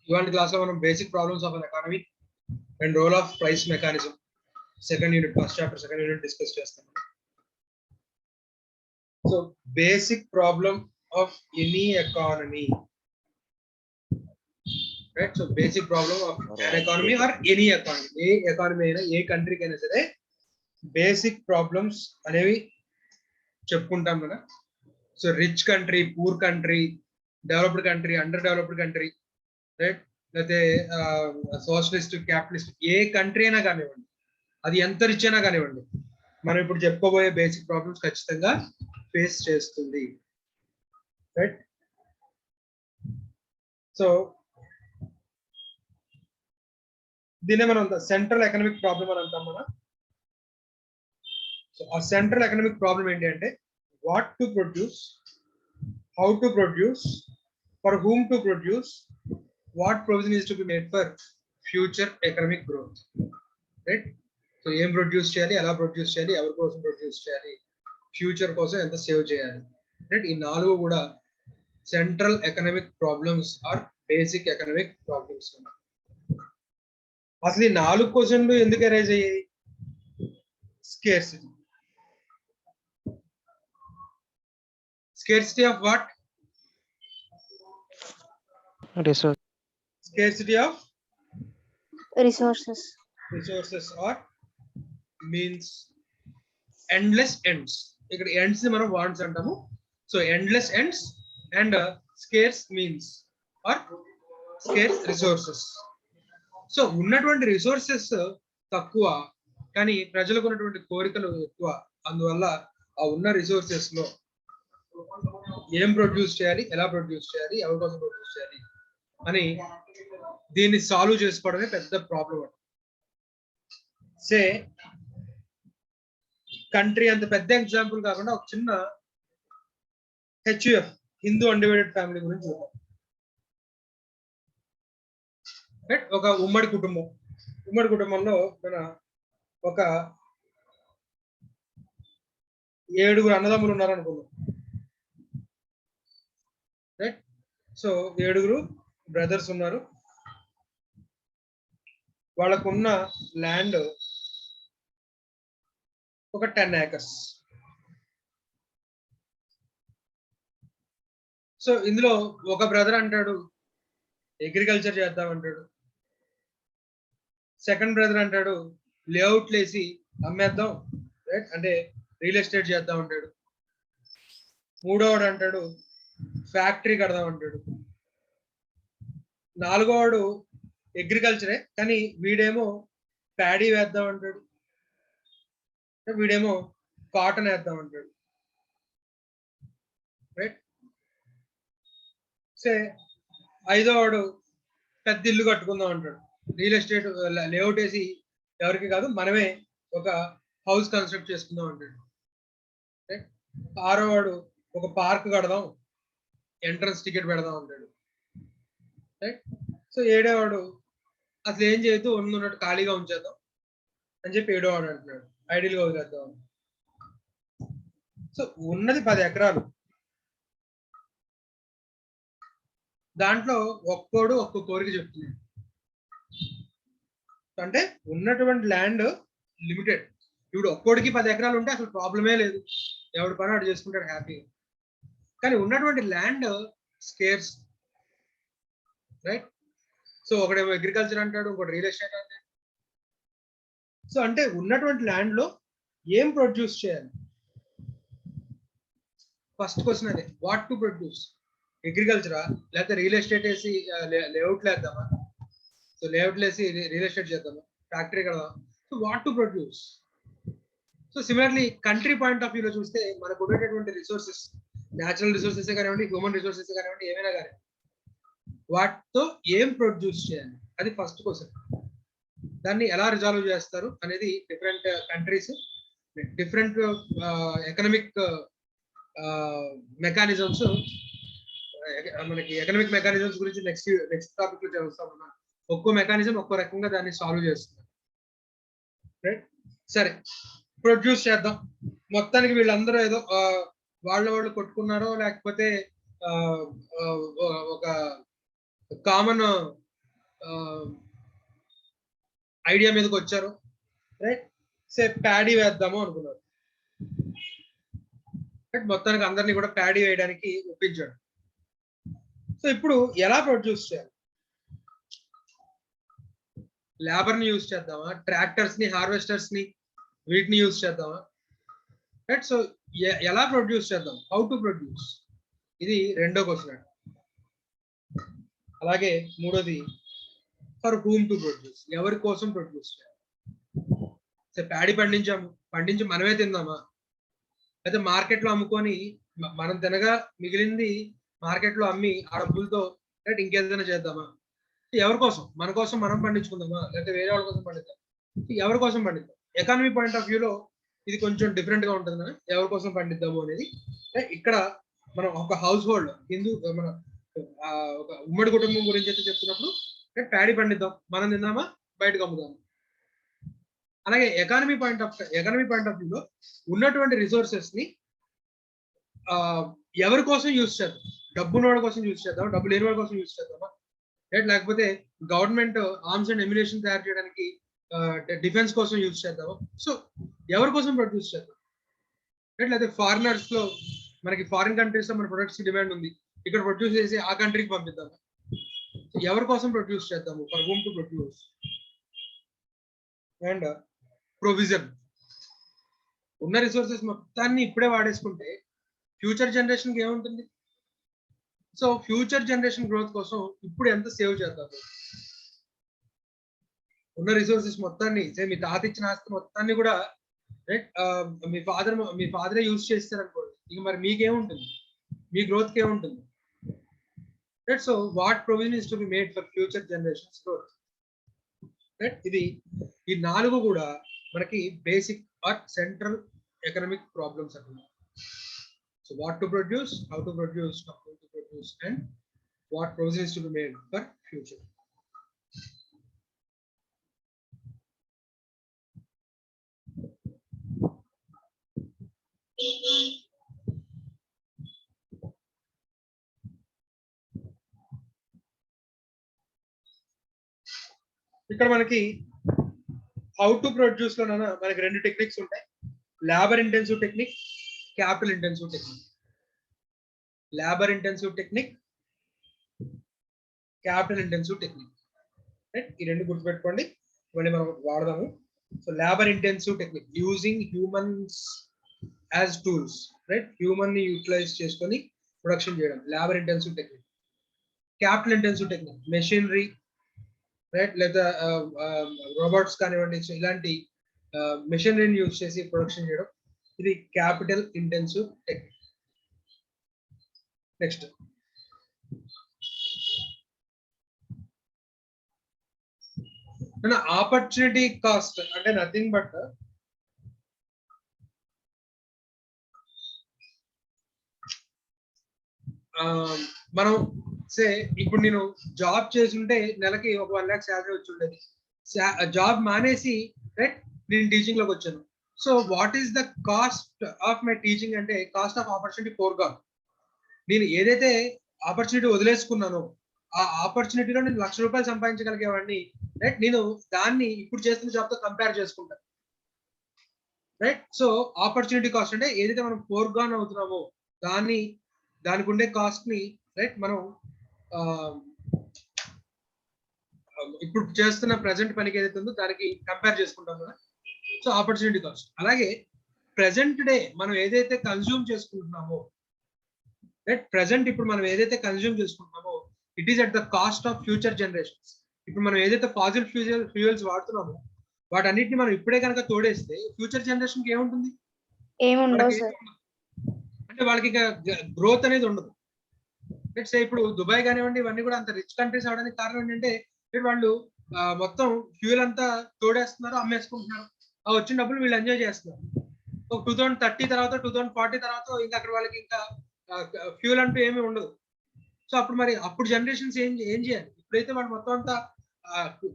ఇవాళ క్లాస్ లో మనం basic problems of an economy and role of price mechanism second unit first chapter second unit discuss చేస్తాం. So basic problem of any economy, right? So basic problem of an economy or any economy, ఏ economy అయినా ఏ కంట్రీకి అయినా సరే basic problems అనేవి చెప్పుకుంటాం కదా. So rich country, poor country, developed country, under developed country, right? లేకపోతే సోషలిస్ట్, క్యాపిటలిస్ట్, ఏ కంట్రీ అయినా కానివ్వండి, అది ఎంత రిచ్ అయినా కానివ్వండి, మనం ఇప్పుడు చెప్పుకోబోయే బేసిక్ ప్రాబ్లమ్స్ ఖచ్చితంగా ఫేస్ చేస్తుంది, రైట్? సో దీన్నే మనం సెంట్రల్ ఎకనామిక్ ప్రాబ్లమ్ అని అంటాం మనం. సో ఆ సెంట్రల్ ఎకనామిక్ ప్రాబ్లమ్ ఏంటి అంటే what to produce, how to produce, for whom to produce, what provision is to be made for future economic growth, right? So ఏం produce చేయాలి, ఎలా ప్రొడ్యూస్ చేయాలి, ఎవరి కోసం ప్రొడ్యూస్ చేయాలి, ఫ్యూచర్ కోసం ఎంత సేవ్ చేయాలి, రైట్? ఈ నాలుగు కూడా central economic problems are basic economic problems. అసలు ఈ 4 క్వశ్చన్లు ఎందుకు అరైజ్ అయ్యాయి? Scarcity. Scarcity of what? Resource. Scarcity of resources. Resources or means endless ends. ఇక్కడ ends ని మనం wants అంటాము. So endless ends and scarce means or scarce resources. So ఉన్నటువంటి రిసోర్సెస్ తక్కువ, కానీ ప్రజలకు ఉన్నటువంటి కోరికలు ఎక్కువ. అందువల్ల ఆ ఉన్న రిసోర్సెస్ లో ఏం ప్రొడ్యూస్ చేయాలి, ఎలా ప్రొడ్యూస్ చేయాలి, ఎవరి కోసం ప్రొడ్యూస్ చేయాలి అని దీన్ని సాల్వ్ చేసుకోవడమే పెద్ద ప్రాబ్లం. సే కంట్రీ అంత పెద్ద ఎగ్జాంపుల్ కాకుండా ఒక చిన్న హెచ్యుఎఫ్, హిందూ అన్డివైడెడ్ ఫ్యామిలీ గురించి చూద్దాం. రైట్? ఒక ఉమ్మడి కుటుంబంలో మన ఒక 7 అన్నదమ్ములు ఉన్నారనుకున్నాం, రైట్? సో 7 బ్రదర్స్ ఉన్నారు. వాళ్ళకున్న ల్యాండ్ ఒక 10 acres. సో ఇందులో ఒక బ్రదర్ అంటాడు అగ్రికల్చర్ చేద్దాం అంటాడు, సెకండ్ బ్రదర్ అంటాడు లేఅవుట్లు వేసి అమ్మేద్దాం, రైట్? అంటే రియల్ ఎస్టేట్ చేద్దాం అంటాడు. మూడోవాడు అంటాడు ఫ్యాక్టరీ కడదాం అంటాడు. నాలుగోవాడు అగ్రికల్చరే, కానీ వీడేమో ప్యాడీ వేద్దాం అంటాడు, వీడేమో కాటన్ వేద్దాం అంటాడు, రైట్? సే ఐదోవాడు పెద్ద ఇల్లు కట్టుకుందాం అంటాడు, రియల్ ఎస్టేట్ లేఅవుట్ వేసి ఎవరికి కాదు మనమే ఒక హౌస్ కన్స్ట్రక్ట్ చేసుకుందాం అంటాడు, రైట్? ఆరోవాడు ఒక పార్క్ కడదాం, ఎంట్రన్స్ టికెట్ పెడదాం అంటాడు, రైట్? సో ఏడోవాడు అసలు ఏం చేయొద్దు, ఉన్నట్టు ఖాళీగా ఉంచేద్దాం అని చెప్పి ఏడోవాడు అంటున్నాడు, ఐడియల్గా వదిలేద్దాం. సో ఉన్నది 10 ఎకరాలు, దాంట్లో ఒక్కోడు ఒక్కో కోరిక చెప్తున్నాడు. అంటే ఉన్నటువంటి ల్యాండ్ లిమిటెడ్. ఇప్పుడు ఒక్కోడికి 10 ఎకరాలు ఉంటే అసలు ప్రాబ్లమే లేదు, ఎవడి పని వాడు చేసుకుంటాడు హ్యాపీగా. కానీ ఉన్నటువంటి ల్యాండ్ స్కేర్స్, రైట్? సో ఒకడేమో అగ్రికల్చర్ అంటాడు, ఇంకోటి రియల్ ఎస్టేట్ అంటాడు. సో అంటే ఉన్నటువంటి ల్యాండ్ లో ఏం ప్రొడ్యూస్ చేయాలి? ఫస్ట్ క్వశ్చన్ అదే, వాట్ టు ప్రొడ్యూస్? అగ్రికల్చరా, లేకపోతే రియల్ ఎస్టేట్ వేసి లేఅవుట్లు వేద్దామా? సో లేఅవుట్లు వేసి రియల్ ఎస్టేట్ చేద్దామా, ఫ్యాక్టరీ కడదామా? So what to produce? So similarly country point of వ్యూలో చూస్తే మనకు ఉండేటటువంటి రిసోర్సెస్, న్యాచురల్ రిసోర్సెస్ కానివ్వండి, హ్యూమన్ రిసోర్సెస్ కానివ్వండి, ఏమైనా కానీ వాటితో ఏం ప్రొడ్యూస్ చేయాలి, అది ఫస్ట్ క్వశ్చన్. దాన్ని ఎలా రిజాల్వ్ చేస్తారు అనేది different countries, different economic mechanisms. మనకి ఎకనామిక్ మెకానిజమ్స్ గురించి నెక్స్ట్ టాపిక్ లో చదువుతాం. ఒక్కో మెకానిజం ఒక్కో రకంగా దాన్ని సాల్వ్ చేస్తున్నారు, రైట్? సరే, ప్రొడ్యూస్ చేద్దాం. మొత్తానికి వీళ్ళందరూ ఏదో వాళ్ళు కొట్టుకున్నారో, లేకపోతే ఒక కామన్ ఐడియా మీదకి వచ్చారు, రైట్? సే ప్యాడీ వేద్దాము అనుకున్నారు, రైట్? మొత్తానికి అందరినీ కూడా ప్యాడీ వేయడానికి ఒప్పించాడు. సో ఇప్పుడు ఎలా ప్రొడ్యూస్ చేయాలి? లేబర్ ని యూజ్ చేద్దామా, ట్రాక్టర్స్ ని, హార్వెస్టర్స్ ని, వీటిని యూజ్ చేద్దామా, రైట్? సో ఎలా ప్రొడ్యూస్ చేద్దాం, హౌ టు ప్రొడ్యూస్, ఇది రెండో క్వశ్చన్. అలాగే మూడోది ఫర్ హూమ్ టు ప్రొడ్యూస్, ఎవరి కోసం ప్రొడ్యూస్ చేయాలి? సో ప్యాడీ పండించి మనమే తిందామా, అయితే మార్కెట్ లో అమ్ముకొని మనం తినగా మిగిలింది మార్కెట్ లో అమ్మి ఆ డబ్బులతో రైట్ ఇంకేదైనా చేద్దామా? ఎవరి కోసం? మన కోసం మనం పండించుకుందామా, లేకపోతే వేరే వాళ్ళ కోసం పండిద్దాం? ఎవరి కోసం పండిద్దాం? ఎకానమీ పాయింట్ ఆఫ్ వ్యూలో ఇది కొంచెం డిఫరెంట్ గా ఉంటుంది కదా, ఎవరి కోసం పండిద్దాము అనేది. ఇక్కడ మనం ఒక హౌస్ హోల్డ్ హిందూ మన ఒక ఉమ్మడి కుటుంబం గురించి అయితే చెప్తున్నప్పుడు ప్యాడీ పండిద్దాం, మనం తిందామా, బయటకు అమ్ముదామా? అలాగే ఎకానమీ పాయింట్ ఆఫ్ వ్యూలో ఉన్నటువంటి రిసోర్సెస్ ని ఎవరి కోసం యూజ్ చేద్దాం? డబ్బున్నవాడి కోసం యూజ్ చేద్దాం, డబ్బు లేని వాడి కోసం యూజ్ చేద్దామా, లేకపోతే గవర్నమెంట్ ఆర్మ్స్ అండ్ ఎమ్యునేషన్ తయారు చేయడానికి డిఫెన్స్ కోసం యూజ్ చేద్దాము? సో ఎవరి కోసం ప్రొడ్యూస్ చేద్దాం? లేకపోతే ఫారినర్స్ లో మనకి ఫారిన్ కంట్రీస్ లో మన ప్రొడక్ట్స్ కి డిమాండ్ ఉంది, ఇక్కడ ప్రొడ్యూస్ చేసి ఆ కంట్రీకి పంపిద్దాము? ఎవరి కోసం ప్రొడ్యూస్ చేద్దాము? For whom to produce. And provision, ఉన్న రిసోర్సెస్ మొత్తాన్ని ఇప్పుడే వాడేసుకుంటే ఫ్యూచర్ జనరేషన్ కి ఏముంటుంది? సో ఫ్యూచర్ జనరేషన్ గ్రోత్ కోసం ఇప్పుడు ఎంత సేవ్ చేద్దాం? ఉన్న రిసోర్సెస్ మొత్తాన్ని, మీ తాత ఇచ్చిన ఆస్తి మొత్తాన్ని కూడా రైట్ మీ ఫాదరే యూజ్ చేస్తారు అనుకోండి, ఇక మరి మీకేముంటుంది? మీ గ్రోత్ కి ఏముంటుంది? Right? So what provision is to be made for future generations growth, right? ఇది ఈ నాలుగు కూడా మనకి basic or central economic problems అన్నమాట. So what to produce, how to produce, and what provision is to be made for future. ఇక్కడ మనకి how to produce లో మనకి రెండు టెక్నిక్స్ ఉంటాయి, labour intensive technique, capital intensive technique. Labour intensive technique, capital intensive technique, right? ఈ రెండు గుర్తుపెట్టుకోండి, మళ్ళీ మనం వాడదాము. So labour intensive technique using humans as tools, right? Human ని యూటిలైజ్ చేసుకొని ప్రొడక్షన్ చేయడం labour intensive technique. Capital intensive technique machinery, right? లేదా రోబోట్స్ కానివ్వండి, ఇలాంటి మెషినరీని యూజ్ చేసి ప్రొడక్షన్ చేయడం, ఇది capital intensive technique. Next opportunity cost అంటే నథింగ్ బట్ మనం సే ఇప్పుడు నేను జాబ్ చేస్తుంటే నెలకి ఒక 1 lakh శాలరీ వచ్చి ఉండేది, జాబ్ మానేసి రైట్ నేను టీచింగ్ లోకి వచ్చాను. So what is the cost of my teaching అంటే కాస్ట్ ఆఫ్ ఆపర్చునిటీ ఫోర్గాన్. నేను ఏదైతే ఆపర్చునిటీ వదిలేసుకున్నానో ఆ ఆపర్చునిటీలో నేను 1,00,000 రూపాయలు సంపాదించగలిగేవాడిని, రైట్? నేను దాన్ని ఇప్పుడు చేస్తున్న జాబ్ తో కంపేర్ చేసుకుంటాను, రైట్? సో ఆపర్చునిటీ కాస్ట్ అంటే ఏదైతే మనం ఫోర్గాన్ అవుతున్నామో దానికి ఉండే కాస్ట్ ని రైట్ మనం ఇప్పుడు చేస్తున్న ప్రెసెంట్ పనికి ఏదైతే ఉందో దానికి కంపేర్ చేసుకుంటాం కదా, సో ఆపర్చునిటీ కాస్ట్. అలాగే ప్రెసెంట్ డే మనం ఏదైతే కన్స్యూమ్ చేసుకుంటున్నామో, రైట్? ప్రెసెంట్ ఇప్పుడు మనం ఏదైతే కన్స్యూమ్ చేసుకుంటున్నామో it is at the cost of future generations. ఇప్పుడు మనం ఏదైతే ఫాసిల్ ఫ్యూయల్స్ వాడుతున్నామో వాటన్నిటిని మనం ఇప్పుడే కనుక తోడేస్తే ఫ్యూచర్ జనరేషన్ కి ఏముంటుంది? అంటే వాళ్ళకి ఇక గ్రోత్ అనేది ఉండదు. లెట్స్ సే ఇప్పుడు దుబాయ్ కానివ్వండి, ఇవన్నీ కూడా అంత రిచ్ కంట్రీస్ అవడానికి కారణం ఏంటంటే వాళ్ళు మొత్తం ఫ్యూయల్ అంతా తోడేస్తున్నారు, అమ్మేసుకుంటున్నారు, ఆ వచ్చిన డబ్బులు వీళ్ళు ఎంజాయ్ చేస్తున్నారు. ఒక 2030 తర్వాత 2040 తర్వాత ఇంకా అక్కడ వాళ్ళకి ఇంకా ఫ్యూయల్ అంటూ ఏమీ ఉండదు. సో అప్పుడు జనరేషన్స్ ఏం చేయాలి? ఇప్పుడైతే వాళ్ళు మొత్తం అంతా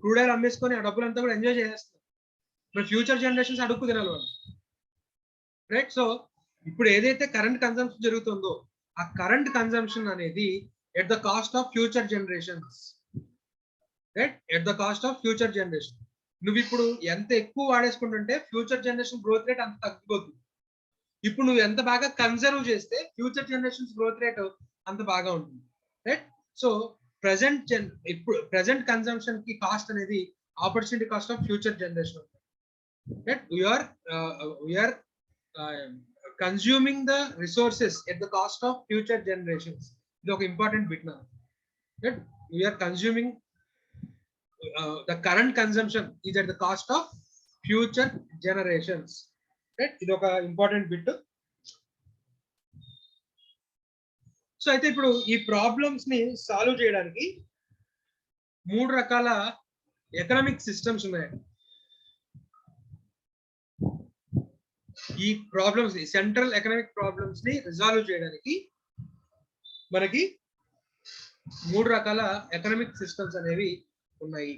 క్రూడ్ ఆయిల్ అమ్మేసుకొని ఆ డబ్బులంతా కూడా ఎంజాయ్ చేస్తున్నారు. మరి ఫ్యూచర్ జనరేషన్స్ అడుక్కు తినాలి వాళ్ళు, రైట్? సో ఇప్పుడు ఏదైతే కరెంట్ కన్సంప్షన్ జరుగుతుందో ఆ కరెంట్ కన్సంప్షన్ అనేది at the cost of future generations. Right, at the cost of future generation. నువ్వు ఇప్పుడు ఎంత ఎక్కువ వాడేసుకుంటుంటే ఫ్యూచర్ జనరేషన్ గ్రోత్ రేట్ అంత తగ్గిపోతుంది. ఇప్పుడు నువ్వు ఎంత బాగా కన్సర్వ్ చేస్తే ఫ్యూచర్ జనరేషన్స్ గ్రోత్ రేట్ అంత బాగా ఉంటుంది. రైట్, సో ఇప్పుడు ప్రెసెంట్ కన్సంప్షన్ కి కాస్ట్ అనేది opportunity cost of future generation. Right, we are consuming the resources at the cost of future generations. ఇది ఒక ఇంపార్టెంట్ బిట్ నా. Right, we are consuming the current consumption is at the cost of future generations. Right, ఇది ఒక important bit. So అయితే ఇప్పుడు ఈ problems ని solve చేయడానికి 3 రకాల ఎకనామిక్ సిస్టమ్స్ ఉన్నాయి. ఈ ప్రాబ్లమ్స్ ని, సెంట్రల్ ఎకనామిక్ ప్రాబ్లమ్స్ ని రిజాల్వ్ చేయడానికి మనకి 3 రకాల ఎకనామిక్ సిస్టమ్స్ అనేవి ఉన్నాయి.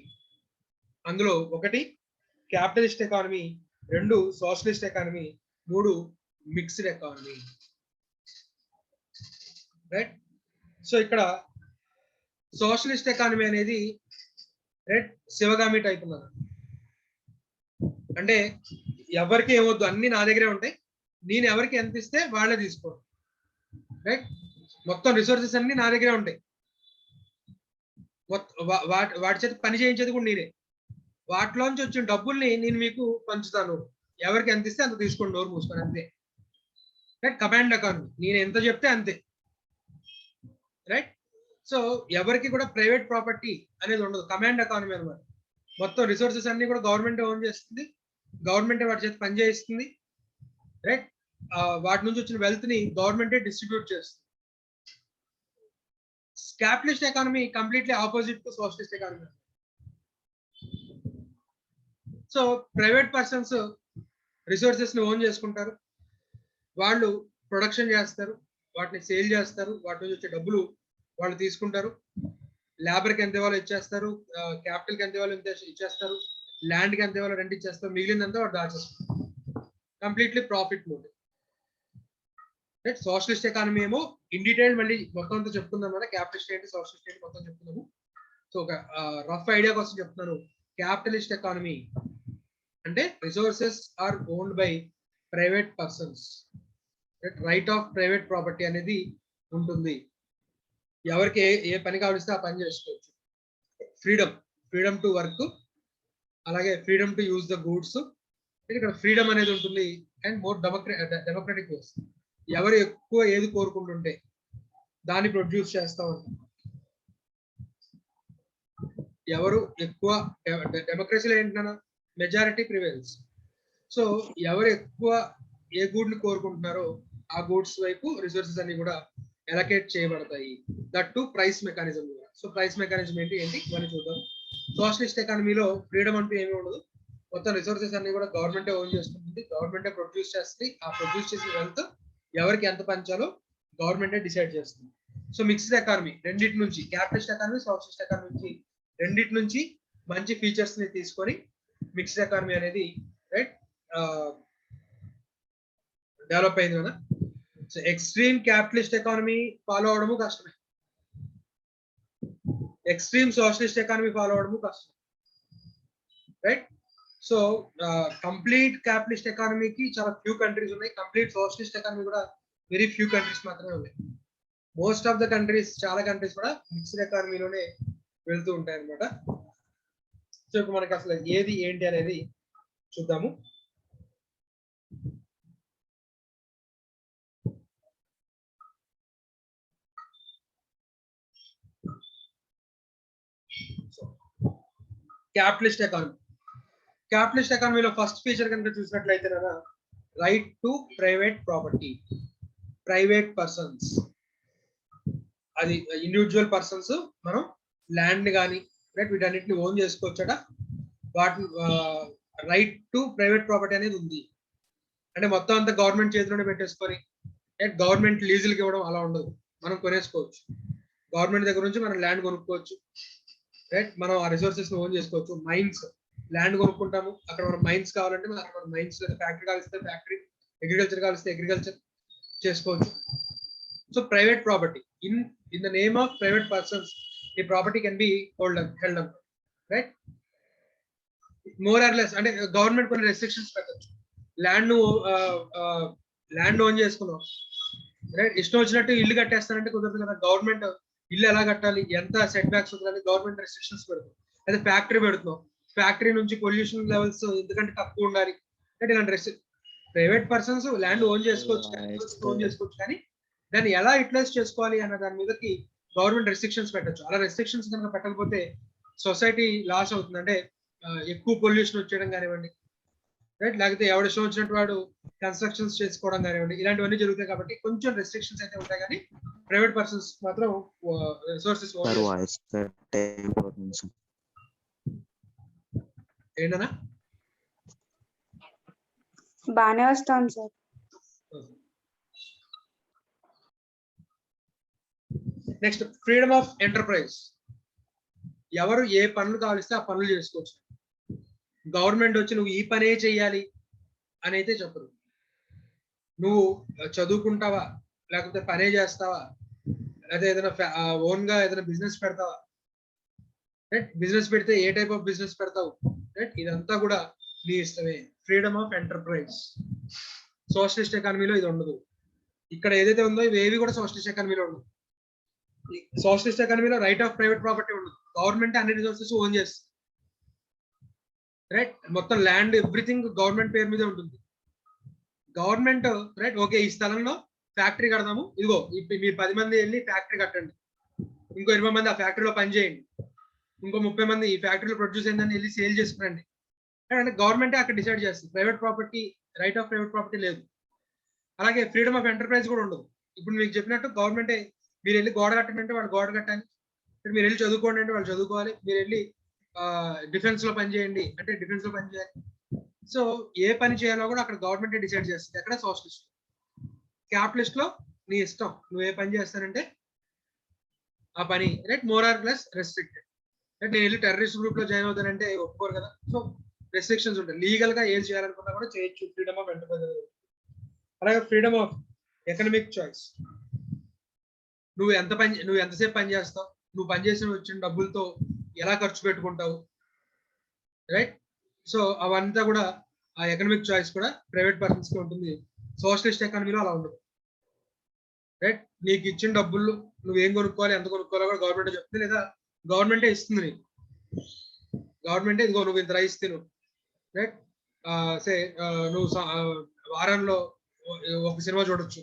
అందులో 1 capitalist economy, 2 socialist economy, 3 mixed economy. Right, so ఇక్కడ సోషలిస్ట్ ఎకానమీ అనేది రైట్ శివగామి టైప్ ఉన్నారు. అంటే ఎవరికి ఏమొద్దు, అన్ని నా దగ్గరే ఉంటాయి, నేను ఎవరికి ఎంత ఇస్తే వాళ్ళే తీసుకో. రైట్, మొత్తం రిసోర్సెస్ అన్ని నా దగ్గరే ఉంటాయి, వాటి చేత పని చేయించేది కూడా నేనే, వాటిలోంచి వచ్చిన డబ్బుల్ని నేను మీకు పంచుతాను, ఎవరికి ఎంత ఇస్తే అంత తీసుకోండి, నోరు మూసుకొని, అంతే. రైట్, కమాండ్ ఎకానమీ, నేను ఎంత చెప్తే అంతే. రైట్, సో ఎవరికి కూడా ప్రైవేట్ ప్రాపర్టీ అనేది ఉండదు, కమాండ్ ఎకానమీ అనమాట. మొత్తం రిసోర్సెస్ అన్ని కూడా గవర్నమెంట్ ఓన్ చేస్తుంది, గవర్నమెంటే వాటి చేత పని చేయిస్తుంది. రైట్, వాటి నుంచి వచ్చిన వెల్త్ ని గవర్నమెంటే డిస్ట్రిబ్యూట్ చేస్తుంది. Capitalist economy completely opposite to socialist economy. So private persons resources ని ఓన్ చేసుకుంటారు, వాళ్ళు ప్రొడక్షన్ చేస్తారు, వాటిని సేల్ చేస్తారు, వాటి నుంచి వచ్చే డబ్బులు వాళ్ళు తీసుకుంటారు, లేబర్ కి ఎంత ఇవ్వాలో ఇచ్చేస్తారు, క్యాపిటల్ కి ఎంత ఇవ్వాలో ఇచ్చేస్తారు, ల్యాండ్ కి ఎంత ఇవ్వాలో రెంట్ ఇచ్చేస్తారు, మిగిలినంతా వాడు దాచేస్తారు. Completely profit mode. Right, socialist economy ఏమో ఇన్ డీటెయిల్ మళ్ళీ మొత్తం అంతా చెప్పుకుందాం అన్నమాట. క్యాపిటలిస్ట్ ఏంటి, సోషలిస్ట్ ఏంటి మొత్తం చెప్పుకుందాము. సో ఒక రఫ్ ఐడియా కోసం చెప్తున్నాను. క్యాపిటలిస్ట్ ఎకానమీ అంటే resources are owned by private persons. Right of private property అనేది ఉంటుంది, ఎవరికి ఏ పని కావలిస్తే ఆ పని చేసుకోవచ్చు. ఫ్రీడమ్ టు వర్క్, అలాగే freedom to use the goods. ఇక్కడ ఫ్రీడమ్ అనేది ఉంటుంది అండ్ మోర్ డెమోక్రటిక్ వేస్. ఎవరు ఎక్కువ ఏది కోరుకుంటుంటే దాన్ని ప్రొడ్యూస్ చేస్తా ఉంటారు. ఎవరు ఎక్కువ డెమోక్రసీలో ఏంటన్నా మెజారిటీ ప్రివైల్స్. సో ఎవరు ఎక్కువ ఏ గూడ్ని కోరుకుంటున్నారో ఆ గూడ్స్ వైపు రిసోర్సెస్ అన్ని కూడా ఎలకేట్ చేయబడతాయి. That to price mechanism. So price mechanism ఏంటి ఇవన్నీ చూద్దాం. సోషలిస్ట్ ఎకానమీలో ఫ్రీడమ్ అంటూ ఏమీ ఉండదు, మొత్తం రిసోర్సెస్ అన్ని కూడా గవర్నమెంటే ఓన్ చేసుకుంటుంది, గవర్నమెంటే ప్రొడ్యూస్ చేస్తుంది. ఆ ప్రొడ్యూస్ చేసిన వెల్త్ ఎవరికి ఎంత పంచాలో గవర్నమెంటే డిసైడ్ చేస్తుంది. సో మిక్స్డ్ ఎకానమీ, రెండింటి నుంచి, క్యాపిటలిస్ట్ ఎకానమీ సోషలిస్ట్ ఎకానమీ నుంచి, రెండింటి నుంచి మంచి ఫీచర్స్ ని తీసుకొని మిక్స్డ్ ఎకానమీ అనేది రైట్ డెవలప్ అయింది కదా. So extreme capitalist economy follow అవడము కష్టమే, ఎక్స్ట్రీమ్ సోషలిస్ట్ ఎకానమీ ఫాలో అవడము కష్టం. రైట్, సో కంప్లీట్ క్యాపిటలిస్ట్ ఎకానమీకి చాలా ఫ్యూ కంట్రీస్ ఉన్నాయి, కంప్లీట్ సోషలిస్ట్ ఎకానమీ కూడా వెరీ ఫ్యూ కంట్రీస్ మాత్రమే ఉన్నాయి. మోస్ట్ ఆఫ్ ద కంట్రీస్, చాలా కంట్రీస్ కూడా మిక్స్డ్ ఎకానమీలోనే వెళ్తూ ఉంటాయి అనమాట. సో ఇప్పుడు మనకి అసలు ఏది ఏంటి అనేది చూద్దాము. క్యాపిటలిస్ట్ ఎకానమీ, క్యాపిటలిస్ట్ ఎకానమీలో ఫస్ట్ ఫీచర్ కనుక చూసినట్లయితే right to private property. Private persons, అది ఇండివిజువల్ పర్సన్స్ మనం ల్యాండ్ కానీ రైట్ వీటన్నిటిని ఓన్ చేసుకోవచ్చట. వాటి రైట్ టు ప్రైవేట్ ప్రాపర్టీ అనేది ఉంది. అంటే మొత్తం అంతా గవర్నమెంట్ చేతిలోనే పెట్టేసుకొని గవర్నమెంట్ లీజులకి ఇవ్వడం అలా ఉండదు, మనం కొనేసుకోవచ్చు. గవర్నమెంట్ దగ్గర నుంచి మనం ల్యాండ్ కొనుక్కోవచ్చు. రైట్, మనం ఆ రిసోర్సెస్ ఓన్ చేసుకోవచ్చు. మైన్స్, ల్యాండ్ కొనుక్కుంటాము, అక్కడ మనం మైన్స్ కావాలంటే అక్కడ మనం మైన్స్, ఫ్యాక్టరీ కావాల్స్తే ఫ్యాక్టరీ, అగ్రికల్చర్ కావాల్స్తే అగ్రికల్చర్ చేసుకోవచ్చు. So private property, in the name of private persons ఈ property can be held up. Right. More or less అంటే గవర్నమెంట్ కొన్ని రెస్ట్రిక్షన్స్ పెట్టచ్చు. ల్యాండ్ ఓన్ చేసుకున్నావు, రైట్, ఇష్టం వచ్చినట్టు ఇల్లు కట్టేస్తానంటే కుదరదు కదా. గవర్నమెంట్ ఇల్లు ఎలా కట్టాలి, ఎంత సెట్ బ్యాక్స్ ఉండాలి, గవర్నమెంట్ రెస్ట్రిక్షన్స్ పెడుతుంది. అదే ఫ్యాక్టరీ పెడుతున్నావు, ఫ్యాక్టరీ నుంచి పొల్యూషన్ లెవెల్స్ ఎందుకంటే తక్కువ ఉండాలి అంటే ఇలాంటి ప్రైవేట్ పర్సన్స్ ల్యాండ్ ఓన్ చేసుకోవచ్చు కానీ దాన్ని ఎలా యూటిలైజ్ చేసుకోవాలి అన్న దాని మీదకి గవర్నమెంట్ రెస్ట్రిక్షన్స్ పెట్టచ్చు. అలా రెస్ట్రిక్షన్స్ కనుక పెట్టకపోతే సొసైటీ లాస్ అవుతుంది. అంటే ఎక్కువ పొల్యూషన్ వచ్చేయడం కానివ్వండి, రైట్, లేకపోతే ఎవడు ఇష్టం వచ్చినట్టు వాడు కన్స్ట్రక్షన్స్ చేసుకోవడం కానివ్వండి, ఇలాంటివన్నీ జరుగుతాయి. కాబట్టి కొంచెం రెస్ట్రిక్షన్స్ అయితే ఉంటాయి కానీ ప్రైవేట్ పర్సన్స్ మాత్రం రిసోర్సెస్ ఏంటన్నా బాగానే వస్తాం sir. Next freedom of enterprise. ఎవరు ఏ పనులు కావలిస్తే ఆ పనులు చేసుకోవచ్చు. గవర్నమెంట్ వచ్చి నువ్వు ఈ పనే చెయ్యాలి అని అయితే చెప్పరు. నువ్వు చదువుకుంటావా, లేకపోతే పనే చేస్తావా, లేదా ఏదైనా ఓన్ గా ఏదైనా బిజినెస్ పెడతావా, రైట్, బిజినెస్ పెడితే ఏ టైప్ ఆఫ్ బిజినెస్ పెడతావు, రైట్, ఇదంతా కూడా నీ ఇష్టమే. Freedom of enterprise. సోషలిస్ట్ ఎకానమీలో ఇది ఉండదు. ఇక్కడ ఏదైతే ఉందో ఇవేవి కూడా సోషలిస్ట్ ఎకానమీలో ఉండదు. సోషలిస్ట్ ఎకానమీలో రైట్ ఆఫ్ ప్రైవేట్ ప్రాపర్టీ ఉండదు. గవర్నమెంట్ అన్ని రిసోర్సెస్ ఓన్ చేస్తుంది, రైట్, మొత్తం ల్యాండ్ ఎవ్రీథింగ్ గవర్నమెంట్ పేరు మీద ఉంటుంది. గవర్నమెంట్, రైట్, ఓకే ఈ స్థలంలో ఫ్యాక్టరీ కడదాము, ఇదిగో మీరు 10 మంది వెళ్ళి ఫ్యాక్టరీ కట్టండి, ఇంకో 20 మంది ఆ ఫ్యాక్టరీలో పని చేయండి, ఇంకో 30 మంది ఈ ఫ్యాక్టరీలో ప్రొడ్యూస్ అయిందని వెళ్ళి సేల్ చేసుకురండి అంటే గవర్నమెంటే అక్కడ డిసైడ్ చేస్తుంది. Private property, right of private property లేదు. అలాగే ఫ్రీడమ్ ఆఫ్ ఎంటర్ప్రైజ్ కూడా ఉండదు. ఇప్పుడు మీకు చెప్పినట్టు గవర్నమెంటే మీరు వెళ్ళి గోడ కట్టండి వాళ్ళు గోడ కట్టాలి, మీరు వెళ్ళి చదువుకోండి అంటే వాళ్ళు చదువుకోవాలి, మీరు వెళ్ళి డిఫెన్స్ లో పని చేయండి అంటే డిఫెన్స్ లో పని చేయాలి. సో ఏ పని చేయాలో కూడా అక్కడ గవర్నమెంటే డిసైడ్ చేస్తుంది. అక్కడ సోషలిస్ట్. క్యాపిటలిస్ట్ లో నీ ఇష్టం, నువ్వు ఏ పని చేస్తానంటే ఆ పని, right, more or less restricted. అంటే నేను వెళ్ళి టెర్రరిస్ట్ గ్రూప్ లో జాయిన్ అవుతానంటే ఒప్పుకోరు కదా. సో రెస్ట్రిక్షన్స్ ఉంటాయి. లీగల్ గా ఏది చేయాలనుకున్నా కూడా చేయొచ్చు. Freedom of enterprise. అలాగే ఫ్రీడమ్ ఆఫ్ ఎకనామిక్ చాయిస్. నువ్వు ఎంతసేపు పని చేస్తావు, నువ్వు పనిచేసిన వచ్చిన డబ్బులతో ఎలా ఖర్చు పెట్టుకుంటావు, రైట్. సో అవంతా కూడా ఆ ఎకనామిక్ చాయిస్ కూడా ప్రైవేట్ పర్సన్స్ కి ఉంటుంది. సోషలిస్ట్ ఎకానమీలో అలా ఉండదు, రైట్. నీకు ఇచ్చిన డబ్బులు నువ్వేం కొనుక్కోవాలి, ఎంత కొనుక్కోవాలో కూడా గవర్నమెంట్ చెప్తుంది, లేదా గవర్నమెంటే ఇస్తుంది నీకు. గవర్నమెంటే ఇదిగో నువ్వు ఇంత రైస్ తిను, రైట్, నువ్వు వారంలో ఒక సినిమా చూడొచ్చు,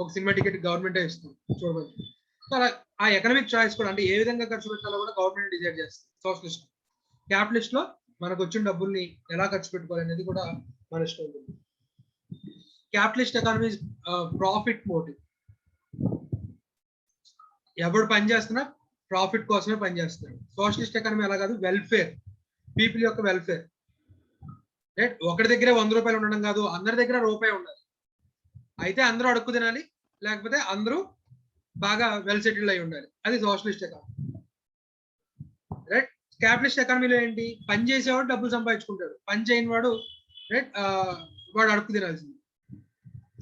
ఒక సినిమా టికెట్ గవర్నమెంటే ఇస్తుంది చూడవచ్చు. సో అలా ఆ ఎకనామిక్ చాయిస్ కూడా, అంటే ఏ విధంగా ఖర్చు పెట్టాలో కూడా గవర్నమెంట్ డిసైడ్ చేస్తుంది. సోషలిస్ట్. క్యాపిటలిస్ట్ లో మనకు వచ్చిన డబ్బుల్ని ఎలా ఖర్చు పెట్టుకోవాలి అనేది కూడా మన ఇష్టం ఉంటుంది. Capitalist economy profit motive. ఎవడు పని చేస్తున్నా ప్రాఫిట్ కోసమే పని చేస్తున్నాడు. సోషలిస్ట్ ఎకానమీ అలా కాదు, వెల్ఫేర్, పీపుల్ యొక్క వెల్ఫేర్, రైట్. ఒకటి దగ్గరే 100 రూపాయలు ఉండడం కాదు, అందరి దగ్గర రూపాయి ఉండాలి. అయితే అందరూ అడుక్కు తినాలి, లేకపోతే అందరూ బాగా వెల్ సెటిల్డ్ అయి ఉండాలి. అది సోషలిస్ట్ ఎకానమీ, రైట్. క్యాపిటలిస్ట్ ఎకానమీలో ఏంటి, పని చేసేవాడు డబ్బులు సంపాదించుకుంటాడు, పని చేయని వాడు, రైట్, వాడు అడుక్కు తినాల్సింది.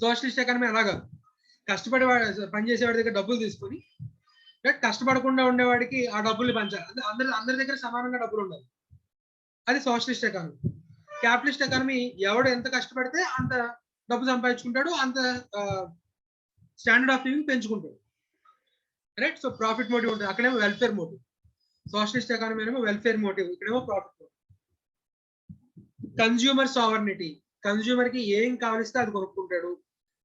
సోషలిస్ట్ ఎకానమీ అలాగా, కష్టపడి పని చేసేవాడి దగ్గర డబ్బులు తీసుకొని, రైట్, కష్టపడకుండా ఉండేవాడికి ఆ డబ్బుల్ని పంచాలి. అందరి దగ్గర సమానంగా డబ్బులు ఉండాలి. అది సోషలిస్ట్ ఎకానమీ. క్యాపిటలిస్ట్ ఎకానమీ ఎవడు ఎంత కష్టపడితే అంత డబ్బు సంపాదించుకుంటాడు, అంత స్టాండర్డ్ ఆఫ్ లివింగ్ పెంచుకుంటాడు, రైట్. సో ప్రాఫిట్ మోటివ్ ఉంటుంది. అక్కడేమో వెల్ఫేర్ మోటివ్. సోషలిస్ట్ ఎకానమీ ఏమో వెల్ఫేర్ మోటివ్, ఇక్కడేమో profit motive. Consumer sovereignty. Consumer కి ఏం కావలిస్తే అది కొనుక్కుంటాడు.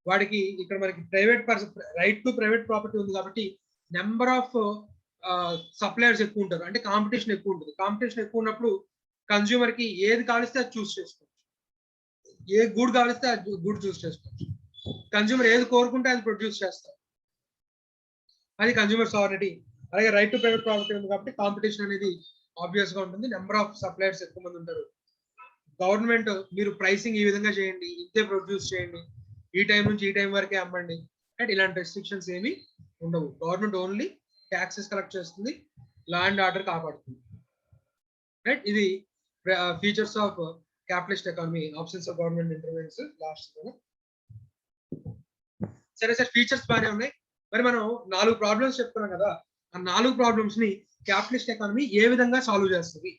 వాడికి ఇక్కడ మనకి private person right to private property ఉంది కాబట్టి నెంబర్ ఆఫ్ సప్లయర్స్ ఎక్కువ ఉంటారు, అంటే కాంపిటీషన్ ఎక్కువ ఉంటుంది. కాంపిటీషన్ ఎక్కువ ఉన్నప్పుడు కన్జ్యూమర్ కి ఏది కావలిస్తే అది చూస్ చేసుకోవచ్చు, ఏ గుడ్ కావలిస్తే అది గుడ్ చూస్ చేసుకోవచ్చు. కన్జ్యూమర్ ఏది కోరుకుంటే అది ప్రొడ్యూస్ చేస్తారు, అది కన్జ్యూమర్ సావర్నిటీ. అలాగే రైట్ టు ప్రైవేట్ ప్రాపర్టీ ఉంది కాబట్టి కాంపిటీషన్ అనేది ఆబ్వియస్ గా ఉంటుంది. నెంబర్ ఆఫ్ సప్లయర్స్ ఎక్కువ మంది ఉంటారు. గవర్నమెంట్ మీరు ప్రైసింగ్ ఈ విధంగా చేయండి, ఇంతే ప్రొడ్యూస్ చేయండి, ఈ టైం నుంచి ఈ టైం వరకే అమ్మండి, అంటే ఇలాంటి రెస్ట్రిక్షన్స్ ఏమి ఉండవు. గవర్నమెంట్ ఓన్లీ ట్యాక్సెస్ కలెక్ట్ చేస్తుంది, లా అండ్ ఆర్డర్ కాపాడుతుంది, రైట్. ఇది features of capitalist economy, options of government interventions. Last సరే సార్, ఫీచర్స్ బాగానే ఉన్నాయి. మరి మనం 4 ప్రాబ్లమ్స్ చెప్తున్నాం కదా, ఆ 4 ప్రాబ్లమ్స్ ని క్యాపిటలిస్ట్ ఎకానమీ ఏ విధంగా సాల్వ్ చేస్తుంది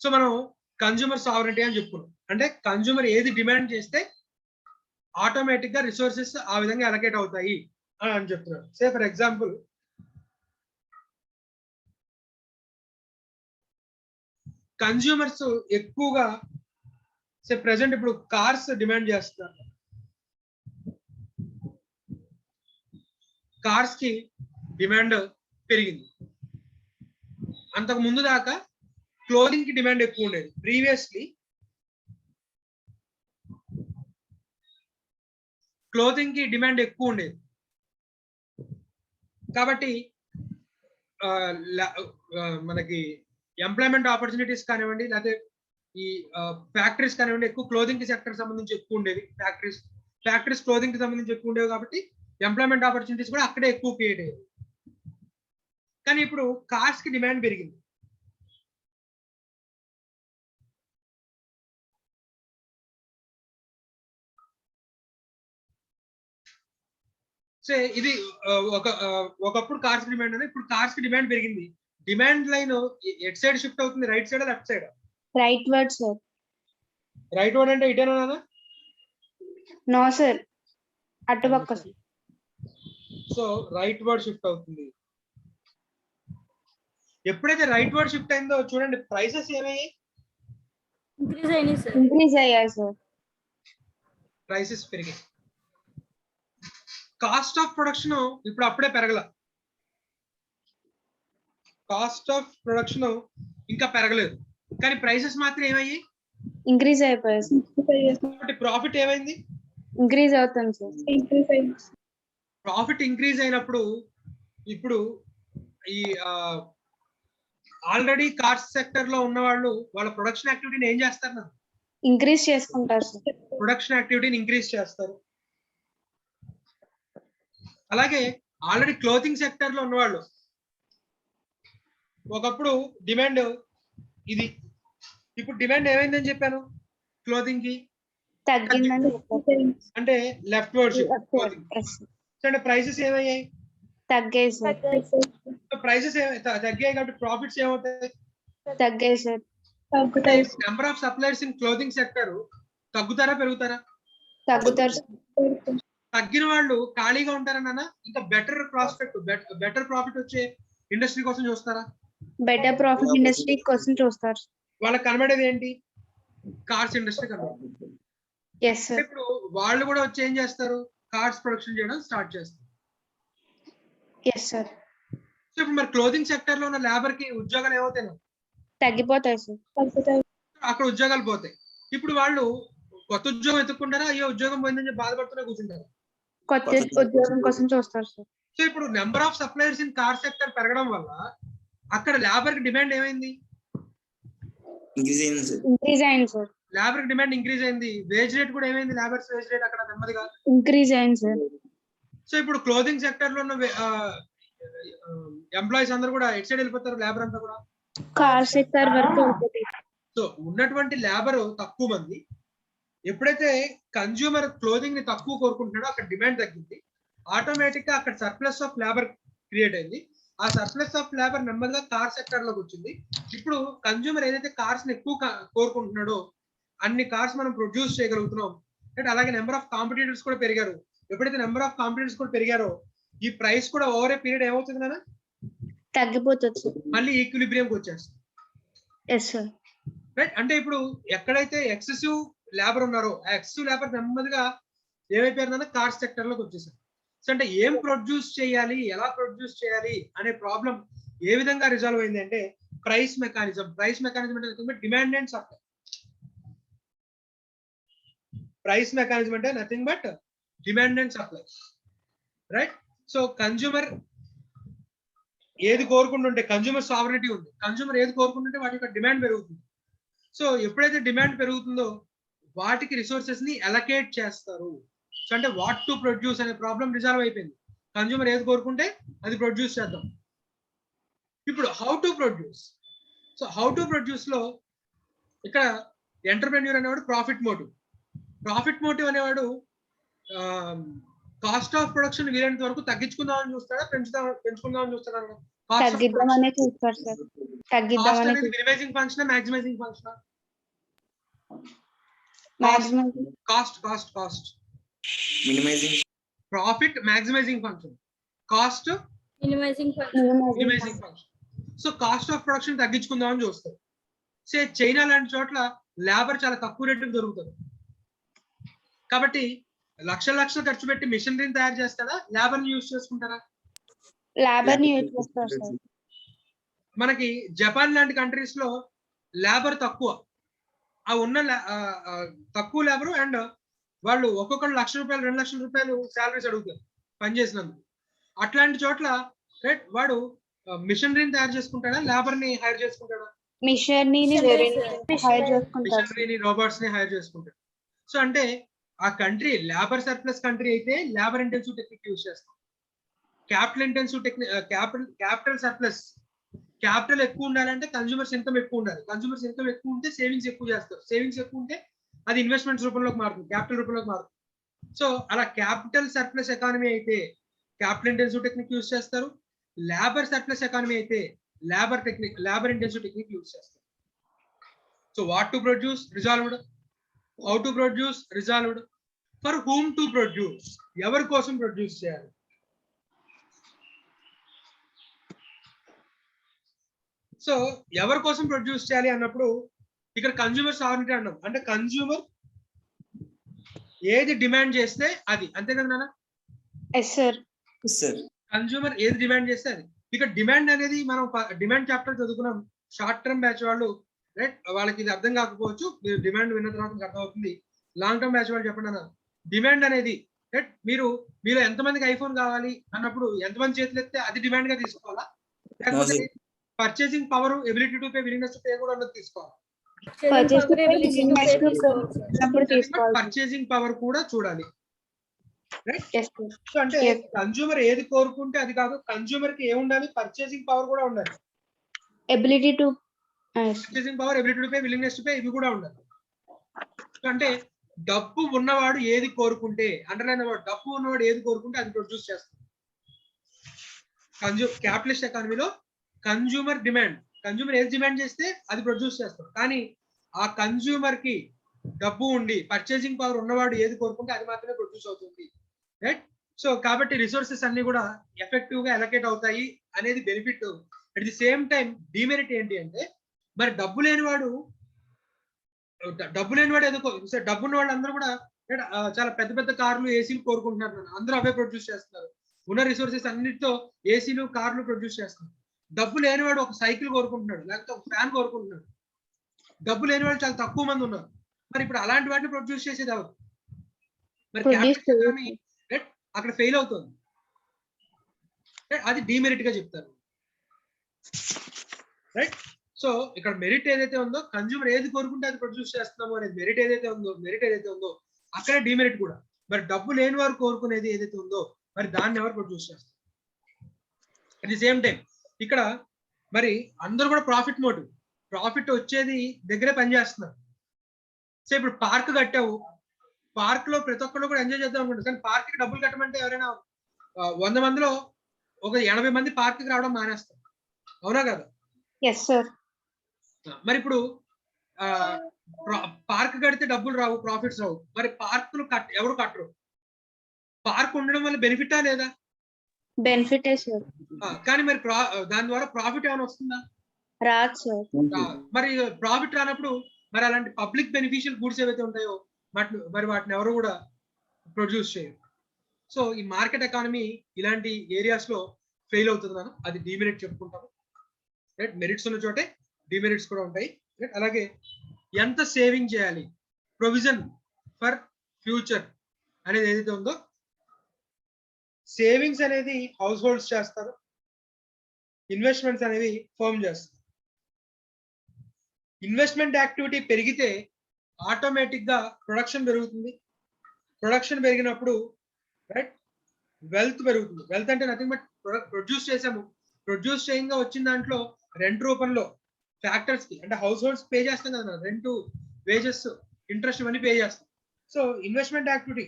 సో మనం కన్జ్యూమర్ సావరెంటీ అని చెప్పుకున్నాం. అంటే కన్జ్యూమర్ ఏది డిమాండ్ చేస్తే ఆటోమేటిక్ గా రిసోర్సెస్ ఆ విధంగా అలకేట్ అవుతాయి అని చెప్తున్నారు. సే ఫర్ ఎగ్జాంపుల్ కన్జ్యూమర్స్ ఎక్కువగా ప్రెసెంట్ ఇప్పుడు కార్స్ డిమాండ్ చేస్తున్నారు. కార్స్ కి డిమాండ్ పెరిగింది. అంతకు ముందు దాకా క్లోదింగ్ కి డిమాండ్ ఎక్కువ ఉండేది. ప్రీవియస్లీ క్లోదింగ్ కి డిమాండ్ ఎక్కువ ఉండేది. కాబట్టి మనకి ఎంప్లాయ్మెంట్ ఆపర్చునిటీస్ కానివ్వండి, లేకపోతే ఈ ఫ్యాక్టరీస్ కానివ్వండి, ఎక్కువ క్లోదింగ్ సెక్టర్ సంబంధించి ఎక్కువ ఉండేది. ఫ్యాక్టరీస్ క్లోదింగ్ కి సంబంధించి ఎక్కువ ఉండేవి కాబట్టి ఎంప్లాయ్మెంట్ ఆపర్చునిటీస్ కూడా అక్కడే ఎక్కువ క్రియేట్ అయ్యాయి. కానీ ఇప్పుడు కార్స్ కి డిమాండ్ పెరిగింది. సో ఇది ఒకప్పుడు కార్స్ డిమాండ్ ఉంది, ఇప్పుడు కార్స్ కి డిమాండ్ పెరిగింది. Demand line at side shift అవుతుంది, right side left side? Rightward sir. Rightward అంటే ఇటేనా? నో సార్, అటుపక్క. సో రైట్ వర్డ్ షిఫ్ట్ అవుతుంది. ఎప్పుడైతే రైట్ వర్డ్ షిఫ్ట్ అయిందో చూడండి, ప్రైసెస్ ఏమయ్యాయి? ఇంక్రీజ్ అయ్యాయి సార్. ప్రైసెస్ పెరిగాయి. కాస్ట్ ఆఫ్ ప్రొడక్షన్ ఇప్పుడు అప్పుడే పెరగల. కాస్ట్ ఆఫ్ ప్రొడక్షన్ ఇంకా పెరగలేదు, కానీ ప్రైసెస్ మాత్రం ఏమయ్యాయి? ఇంక్రీజ్ అయిపోయాయి సార్. కాబట్టి ప్రాఫిట్ ఏమైంది? ఇంక్రీజ్ అవుతుంది సార్. ప్రాఫిట్ ఇంక్రీజ్ అయినప్పుడు ఇప్పుడు ఈ ఆల్రెడీ కార్స్ సెక్టర్ లో ఉన్న వాళ్ళు వాళ్ళ ప్రొడక్షన్ యాక్టివిటీని ఏం చేస్తారు? ఇంక్రీజ్ చేసుకుంటారు సార్. ప్రొడక్షన్ యాక్టివిటీని ఇంక్రీజ్ చేస్తారు. అలాగే ఆల్రెడీ క్లోతింగ్ సెక్టర్ లో ఉన్నవాళ్ళు ఒకప్పుడు డిమాండ్ ఇది, ఇప్పుడు డిమాండ్ ఏమైందని చెప్పాను? క్లోతింగ్ కి తగ్గిందని అంటే లెఫ్ట్ వర్డ్ అంటే ప్రైసెస్ ఏమయ్యాయి? తగ్గాయి సార్. ప్రైసెస్ తగ్గాయి కాబట్టి ప్రాఫిట్స్ ఏమవుతాయి? తగ్గాయి sir. Number of suppliers in clothing sector తగ్గుతారా పెరుగుతారా? తగ్గుతారు సార్. తగ్గిన వాళ్ళు ఖాళీగా ఉంటారన్నా ఇంకా బెటర్ ప్రాస్పెక్ట్, బెటర్ ప్రాఫిట్ వచ్చే ఇండస్ట్రీ కోసం చూస్తారా? బెటర్ ప్రాఫిట్ ఇండస్ట్రీ కోసం చూస్తారు. వాళ్ళకి కనబడేది ఏంటి? కార్స్ ఇండస్ట్రీ కనబడుతుంది. Yes sir. ఇప్పుడు వాళ్ళు కూడా వచ్చి ఏం చేస్తారు? కార్స్ ప్రొడక్షన్ చేయడం స్టార్ట్ చేస్తారు. Yes sir. సో ఇప్పుడు మరి క్లోతింగ్ సెక్టర్ లో ఉన్న లేబర్ కి ఉద్యోగాలు ఏమవుతాయి? తగ్గిపోతాయి సార్. అక్కడ ఉద్యోగాలు పోతాయి. ఇప్పుడు వాళ్ళు కొత్త ఉద్యోగం ఎత్తుకుంటారా? అయ్యో ఉద్యోగం పోయిందని చెప్పి బాధపడుతూనే కూర్చుంటారు. కొత్త ఉద్యోగం కోసం చూస్తారు సార్. సో ఇప్పుడు number of suppliers in car sector పెరగడం వల్ల అక్కడ లేబర్ కి డిమాండ్ ఏమైంది? ఇంక్రీజ్ అయింది సార్. లేబర్ కి డిమాండ్ ఇంక్రీజ్ అయింది. వేజ్ రేట్ కూడా ఏమైంది? లేబర్స్ వేజ్ రేట్ అక్కడ నెమ్మదిగా ఇంక్రీజ్ అయింది సార్. సో ఇప్పుడు క్లోతింగ్ సెక్టర్ లో ఉన్న ఎంప్లాయీస్ అందరూ కూడా ఎట్ సైడ్ వెళ్ళిపోతారు? లేబర్ అంతా కూడా కార్ సెక్టర్ వరకు. సో ఉన్నటువంటి లేబర్ తక్కువ మంది. ఎప్పుడైతే కన్జ్యూమర్ క్లోదింగ్ ని తక్కువ కోరుకుంటున్నాడో అక్కడ డిమాండ్ తగ్గింది. ఆటోమేటిక్ గా అక్కడ సర్ప్లస్ ఆఫ్ లేబర్ క్రియేట్ అయింది. ఆ సర్ప్లస్ ఆఫ్ లేబర్ నెమ్మదిగా కార్ సెక్టర్ లోకి వచ్చింది. ఇప్పుడు కన్జ్యూమర్ ఏదైతే కార్స్ ని ఎక్కువ కోరుకుంటున్నాడో అన్ని కార్స్ మనం ప్రొడ్యూస్ చేయగలుగుతున్నాం. అలాగే నెంబర్ ఆఫ్ కాంపిటీటర్స్ కూడా పెరిగారు. ఎప్పుడైతే నెంబర్ ఆఫ్ కాంపిటీటర్స్ కూడా పెరిగారో ఈ ప్రైస్ కూడా ఓవర్ ఏ పీరియడ్ ఏమవుతుంది కదా? తగ్గిపోతుంది సార్. మళ్ళీ ఈక్విలిబ్రియంకి వచ్చేస్తుంది. Yes sir. రైట్. అంటే ఇప్పుడు ఎక్కడైతే ఎక్సెసివ్ లేబర్ ఉన్నారో ఆ ఎక్సెసివ్ లేబర్ నెమ్మదిగా ఏమైపోయారన్నా కార్ సెక్టర్ లోకి వచ్చేసారు. సో అంటే ఏం ప్రొడ్యూస్ చేయాలి, ఎలా ప్రొడ్యూస్ చేయాలి అనే ప్రాబ్లం ఏ విధంగా రిజాల్వ్ అయింది అంటే ప్రైస్ మెకానిజం. ప్రైస్ మెకానిజం అంటే demand and supply. Price mechanism అంటే nothing but demand and supply. Right. So consumer ఏది కోరుకుంటుంటే కన్జ్యూమర్ సావరెనిటీ ఉంది. కన్జ్యూమర్ ఏది కోరుకుంటుంటే వాటి యొక్క డిమాండ్ పెరుగుతుంది. సో ఎప్పుడైతే డిమాండ్ పెరుగుతుందో వాటికి రిసోర్సెస్ ని అలకేట్ చేస్తారు. సో అంటే వాట్ టు ప్రొడ్యూస్ అనే ప్రాబ్లం రిజాల్వ్ అయిపోయింది. కన్జ్యూమర్ ఏది కోరుకుంటే అది ప్రొడ్యూస్ చేద్దాం. ఇప్పుడు how to produce. So how to produce లో ఇక్కడ ఎంటర్‌ప్రెన్యూర్ అనేవాడు ప్రాఫిట్ మోటివ్. ప్రాఫిట్ మోటివ్ అనేవాడు కాస్ట్ ఆఫ్ ప్రొడక్షన్ వీలైనంత వరకు తగ్గించుకుందామని చూస్తాడా పెంచుకుందామని చూస్తాడా? కాస్ట్ తగ్గిద్దామనే చూస్తారు సార్. తగ్గిద్దామనే అనేది minimizing function maximizing function? Maximum cost minimizing profit maximizing function, cost minimizing minimizing function. So cost of production తగ్గించుకుందామని చూస్తారు. సే చైనా లాంటి చోట్ల లేబర్ చాలా తక్కువ రేటుకు దొరుకుతుంది కాబట్టి లక్షలు ఖర్చు పెట్టి మిషనరీని తయారు చేస్తాడా, లేబర్ ని యూజ్ చేసుకుంటారా? లేబర్ ని యూజ్ చేస్తారు సార్. మనకి జపాన్ లాంటి కంట్రీస్ లో లేబర్ తక్కువ, ఆ ఉన్న తక్కువ లేబర్ అండ్ వాళ్ళు ఒక్కొక్కరు ₹1,00,000 ₹2,00,000 శాలరీస్ అడుగుతారు పనిచేసినందుకు. అట్లాంటి చోట్ల రైట్ వాడు మిషనరీని తయారు చేసుకుంటాడా, లేబర్ ని హైర్ చేసుకుంటాడా? మిషనరీని హైర్ చేసుకుంటారు. మిషనరీని రోబోట్స్ ని హైర్ చేసుకుంటాడు. సో అంటే ఆ కంట్రీ లేబర్ సర్ప్లస్ కంట్రీ అయితే లేబర్ ఇంటెన్సివ్ టెక్నిక్ యూజ్ చేస్తాం. Capital intensive technique capital surplus, capital ఎక్కువ ఉండాలంటే కన్స్యూమర్స్ ఇన్కమ్ ఎక్కువ ఉండాలి. కన్స్యూమర్స్ ఇన్కమ్ ఎక్కువ ఉంటే సేవింగ్స్ ఎక్కువ చేస్తారు. సేవింగ్స్ ఎక్కువ ఉంటే అది ఇన్వెస్ట్మెంట్స్ రూపంలోకి మారుతుంది, క్యాపిటల్ రూపంలోకి మారుతుంది. సో అలా క్యాపిటల్ సర్ప్లస్ ఎకానమీ అయితే క్యాపిటల్ ఇంటెన్సివ్ టెక్నిక్ యూజ్ చేస్తారు. లేబర్ సర్ప్లస్ ఎకానమీ అయితే లేబర్ ఇంటెన్సివ్ టెక్నిక్ యూజ్ చేస్తారు. So what to produce resolved, how to produce resolved, for whom to produce ఎవరి కోసం ప్రొడ్యూస్ చేయాలి. సో ఎవరి కోసం ప్రొడ్యూస్ చేయాలి అన్నప్పుడు ఇక్కడ కన్స్యూమర్ సావరిటీ అన్నాం. అంటే కన్స్యూమర్ ఏది డిమాండ్ చేస్తే అది, అంతే కదా నాన్న? Yes sir. sir కన్స్యూమర్ ఏది డిమాండ్ చేస్తే అది. ఇక్కడ డిమాండ్ అనేది మనం డిమాండ్ చాప్టర్ చదువుకున్నాం షార్ట్ టర్మ్ బ్యాచ్ వాళ్ళు, రైట్? వాళ్ళకి ఇది అర్థం కాకపోవచ్చు, మీరు డిమాండ్ విన్న తర్వాత మీకు అర్థం అవుతుంది. లాంగ్ టర్మ్ బ్యాచ్ వాళ్ళు చెప్పండి అన్న. డిమాండ్ అనేది రైట్ మీరు ఎంతమందికి ఐఫోన్ కావాలి అన్నప్పుడు ఎంతమంది చేతులు ఎత్తే అది డిమాండ్ గా తీసుకోవాలా, లేకపోతే purchasing power, ability to pay, willingness to pay కూడా ఉన్నది తీసుకోవాలి. పర్చేసింగ్ పవర్ కూడా చూడాలి, రైట్? సో అంటే కన్స్యూమర్ ఏది కోరుకుంటే అది కాదు, కన్స్యూమర్ కి ఏముండాలి, పర్చేసింగ్ పవర్ కూడా ఉండాలి. Ability to purchasing power, ability to pay, willingness to pay ఇవి కూడా ఉండాలి. సో అంటే డబ్బు ఉన్నవాడు ఏది కోరుకుంటే, అండర్లైన్ అవ్వడు, డబ్బు ఉన్నవాడు ఏది కోరుకుంటే అది ప్రొడ్యూస్ చేస్తుంది. క్యాపిటలిస్ట్ ఎకానమీలో కన్స్యూమర్ డిమాండ్, కన్స్యూమర్ ఏది డిమాండ్ చేస్తే అది ప్రొడ్యూస్ చేస్తాం. కానీ ఆ కన్స్యూమర్ కి డబ్బు ఉండి పర్చేసింగ్ పవర్ ఉన్నవాడు ఏది కోరుకుంటే అది మాత్రమే ప్రొడ్యూస్ అవుతుంది, రైట్? సో కాబట్టి రిసోర్సెస్ అన్ని కూడా ఎఫెక్టివ్ గా అలొకేట్ అవుతాయి అనేది benefit. At the same time demerit ఏంటి అంటే, మరి డబ్బు లేనివాడు ఏదో డబ్బు ఉన్న వాళ్ళు అందరూ కూడా చాలా పెద్ద పెద్ద కార్లు, ఏసీలు కోరుకుంటున్నారు. అందరూ అవే ప్రొడ్యూస్ చేస్తున్నారు. ఉన్న రిసోర్సెస్ అన్నిటితో ఏసీలు, కార్లు ప్రొడ్యూస్ చేస్తున్నారు. డబ్బు లేనివాడు ఒక సైకిల్ కోరుకుంటున్నాడు, లేకపోతే ఒక ఫ్యాన్ కోరుకుంటున్నాడు. డబ్బు లేనివాడు చాలా తక్కువ మంది ఉన్నారు. మరి ఇప్పుడు అలాంటి వాటిని ప్రొడ్యూస్ చేసేది ఎవరు? మరి అక్కడ ఫెయిల్ అవుతుంది, అది డిమెరిట్ గా చెప్తారు, రైట్? సో ఇక్కడ మెరిట్ ఏదైతే ఉందో, కన్స్యూమర్ ఏది కోరుకుంటే అది ప్రొడ్యూస్ చేస్తున్నాము అనేది మెరిట్ ఏదైతే ఉందో అక్కడే డిమెరిట్ కూడా. మరి డబ్బు లేని వారు కోరుకునేది ఏదైతే ఉందో మరి దాన్ని ఎవరు ప్రొడ్యూస్ చేస్తారు? అట్ ది సేమ్ టైం ఇక్కడ మరి అందరూ కూడా ప్రాఫిట్ మోటివ్, ప్రాఫిట్ వచ్చేది దగ్గరే పనిచేస్తున్నారు. సో ఇప్పుడు పార్క్ కట్టావు, పార్క్ లో ప్రతి ఒక్కరు కూడా ఎంజాయ్ చేద్దాం అనుకుంటారు. కానీ పార్క్ కి డబ్బులు కట్టమంటే ఎవరైనా 100 మందిలో ఒక 80 మంది పార్క్ కి రావడం మానేస్తారు, అవునా కదా? Yes sir. మరి ఇప్పుడు పార్క్ కడితే డబ్బులు రావు, ప్రాఫిట్స్ రావు. మరి పార్కులు ఎవరు కట్టరు. పార్క్ ఉండడం వల్ల బెనిఫిటా లేదా? బెనిఫిటే సార్. కానీ మరి దాని ద్వారా ప్రాఫిట్ ఏమైనా వస్తుందా? రాదు సార్. మరి ప్రాఫిట్ రానప్పుడు మరి అలాంటి పబ్లిక్ బెనిఫిషియల్ గూడ్స్ ఏవైతే ఉంటాయో మరి వాటిని ఎవరు కూడా ప్రొడ్యూస్ చేయరు. సో ఈ మార్కెట్ ఎకానమీ ఇలాంటి ఏరియాస్ లో ఫెయిల్ అవుతుంది మనం, అది డిమెరిట్ చెప్పుకుంటాము, రైట్? మెరిట్స్ ఉన్న చోటే డిమెరిట్స్ కూడా ఉంటాయి, రైట్? అలాగే ఎంత సేవింగ్ చేయాలి, ప్రొవిజన్ ఫర్ ఫ్యూచర్ అనేది ఏదైతే ఉందో, సేవింగ్స్ అనేది హౌస్ హోల్డ్స్ చేస్తారు, ఇన్వెస్ట్మెంట్స్ అనేవి ఫర్మ్ చేస్తారు. ఇన్వెస్ట్మెంట్ యాక్టివిటీ పెరిగితే ఆటోమేటిక్ గా ప్రొడక్షన్ పెరుగుతుంది. ప్రొడక్షన్ పెరిగినప్పుడు రైట్ వెల్త్ పెరుగుతుంది. వెల్త్ అంటే నథింగ్ బట్ ప్రొడ్యూస్ చేసాము, ప్రొడ్యూస్ చేయంగా వచ్చిన దాంట్లో రెంట్ రూపంలో ఫ్యాక్టర్స్ కి, అంటే హౌస్ హోల్డ్స్ పే చేస్తాం కదా, రెంట్, వేజెస్, ఇంట్రెస్ట్ ఇవన్నీ పే చేస్తాం. So investment activity,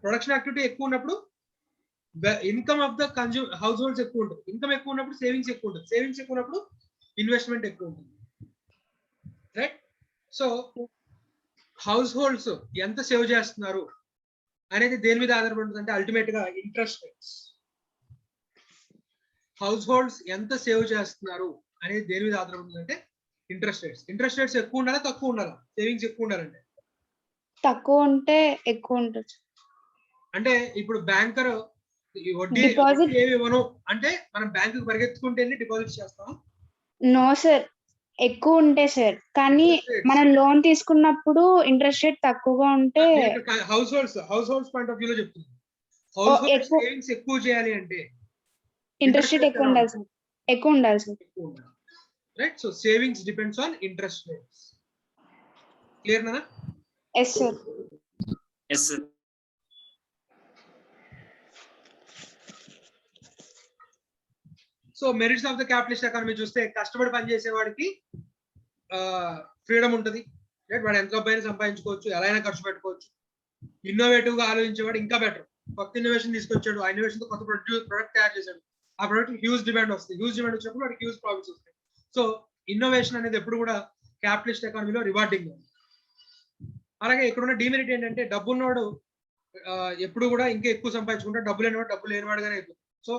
production activity ఎక్కువ ఉన్నప్పుడు income of the house holds ఎక్కువ ఉంటుంది. ఇన్కమ్ ఎక్కువ ఉన్నప్పుడు సేవింగ్స్ ఎక్కువ ఉంటుంది. సేవింగ్స్ ఎక్కువ ఉన్నప్పుడు ఇన్వెస్ట్మెంట్ ఎక్కువ ఉంటుంది. రైట్. సో హౌస్ హోల్డ్స్ ఎంత సేవ్ చేస్తున్నారు అనేది దేని మీద ఆధారపడి ఉంటుంది అంటే అల్టిమేట్ గా ఇంట్రెస్ట్ రేట్స్. హౌస్ హోల్డ్స్ ఎంత సేవ్ చేస్తున్నారు అనేది దేని మీద ఆధారపడుతుంది అంటే ఇంట్రెస్ట్ రేట్స్. ఇంట్రెస్ట్ రేట్స్ ఎక్కువ ఉండాలా తక్కువ ఉండాలా? సేవింగ్స్ ఎక్కువ ఉండాలంటే తక్కువ ఉంటే ఎక్కువ ఉంటుంది. అంటే ఇప్పుడు బ్యాంకర్ వడ్డీ Deposit- ఏమి ఇవ్వను అంటే మనం బ్యాంకు పరిగెత్తుకుంటే డిపాజిట్ చేస్తాం. నో సార్, ఎక్కువ ఉంటే సార్, కానీ మనం లోన్ తీసుకున్నప్పుడు ఇంట్రెస్ట్ రేట్ తక్కువగా ఉంటే హౌస్ హోల్డ్స్ పాయింట్ ఆఫ్ వ్యూలో చెప్తుంది. హౌస్ హోల్డ్ ఎక్కువ సేవింగ్స్ ఎక్కువ చేయాలి అంటే ఇంట్రెస్ట్ రేట్ ఎక్కువ ఉండాలి సార్. ఎక్కువ ఉండాలి సార్. ఎక్కువ ఉండాలి. Right. So savings depends on interest rates. Clear నా? Yes sir. Yes, sir. So merits of the capitalist economy చూస్తే కష్టపడి పనిచేసే వాడికి ఫ్రీడమ్ ఉంటుంది. రైట్. వాడు ఎంత డబ్బైనా సంపాదించుకోవచ్చు, ఎలా అయినా ఖర్చు పెట్టుకోవచ్చు. ఇన్నోవేటివ్ గా ఆలోచించేవాడు ఇంకా బెటర్. కొత్త ఇన్నోవేషన్ తీసుకొచ్చాడు, ఆ ఇన్నోవేషన్ తో కొత్త ప్రొడక్ట్ తయారు చేశాడు, ఆ ప్రొడక్ట్ హ్యూజ్ డిమాండ్ వస్తుంది. హ్యూజ్ డిమాండ్ వచ్చినప్పుడు వాడికి హ్యూజ్ ప్రాఫిట్స్ వస్తాయి. సో ఇన్నోవేషన్ అనేది ఎప్పుడు కూడా క్యాపిటలిస్ట్ ఎకానమీలో రివార్డింగ్. అలాగే ఇక్కడ ఉన్న డిమెరిట్ ఏంటంటే డబ్బున్నవాడు ఎప్పుడు కూడా ఇంకా ఎక్కువ సంపాదించుకుంటాడు, డబ్బు లేనివాడు డబ్బు లేనివాడుగానే అయిపోతుంది. సో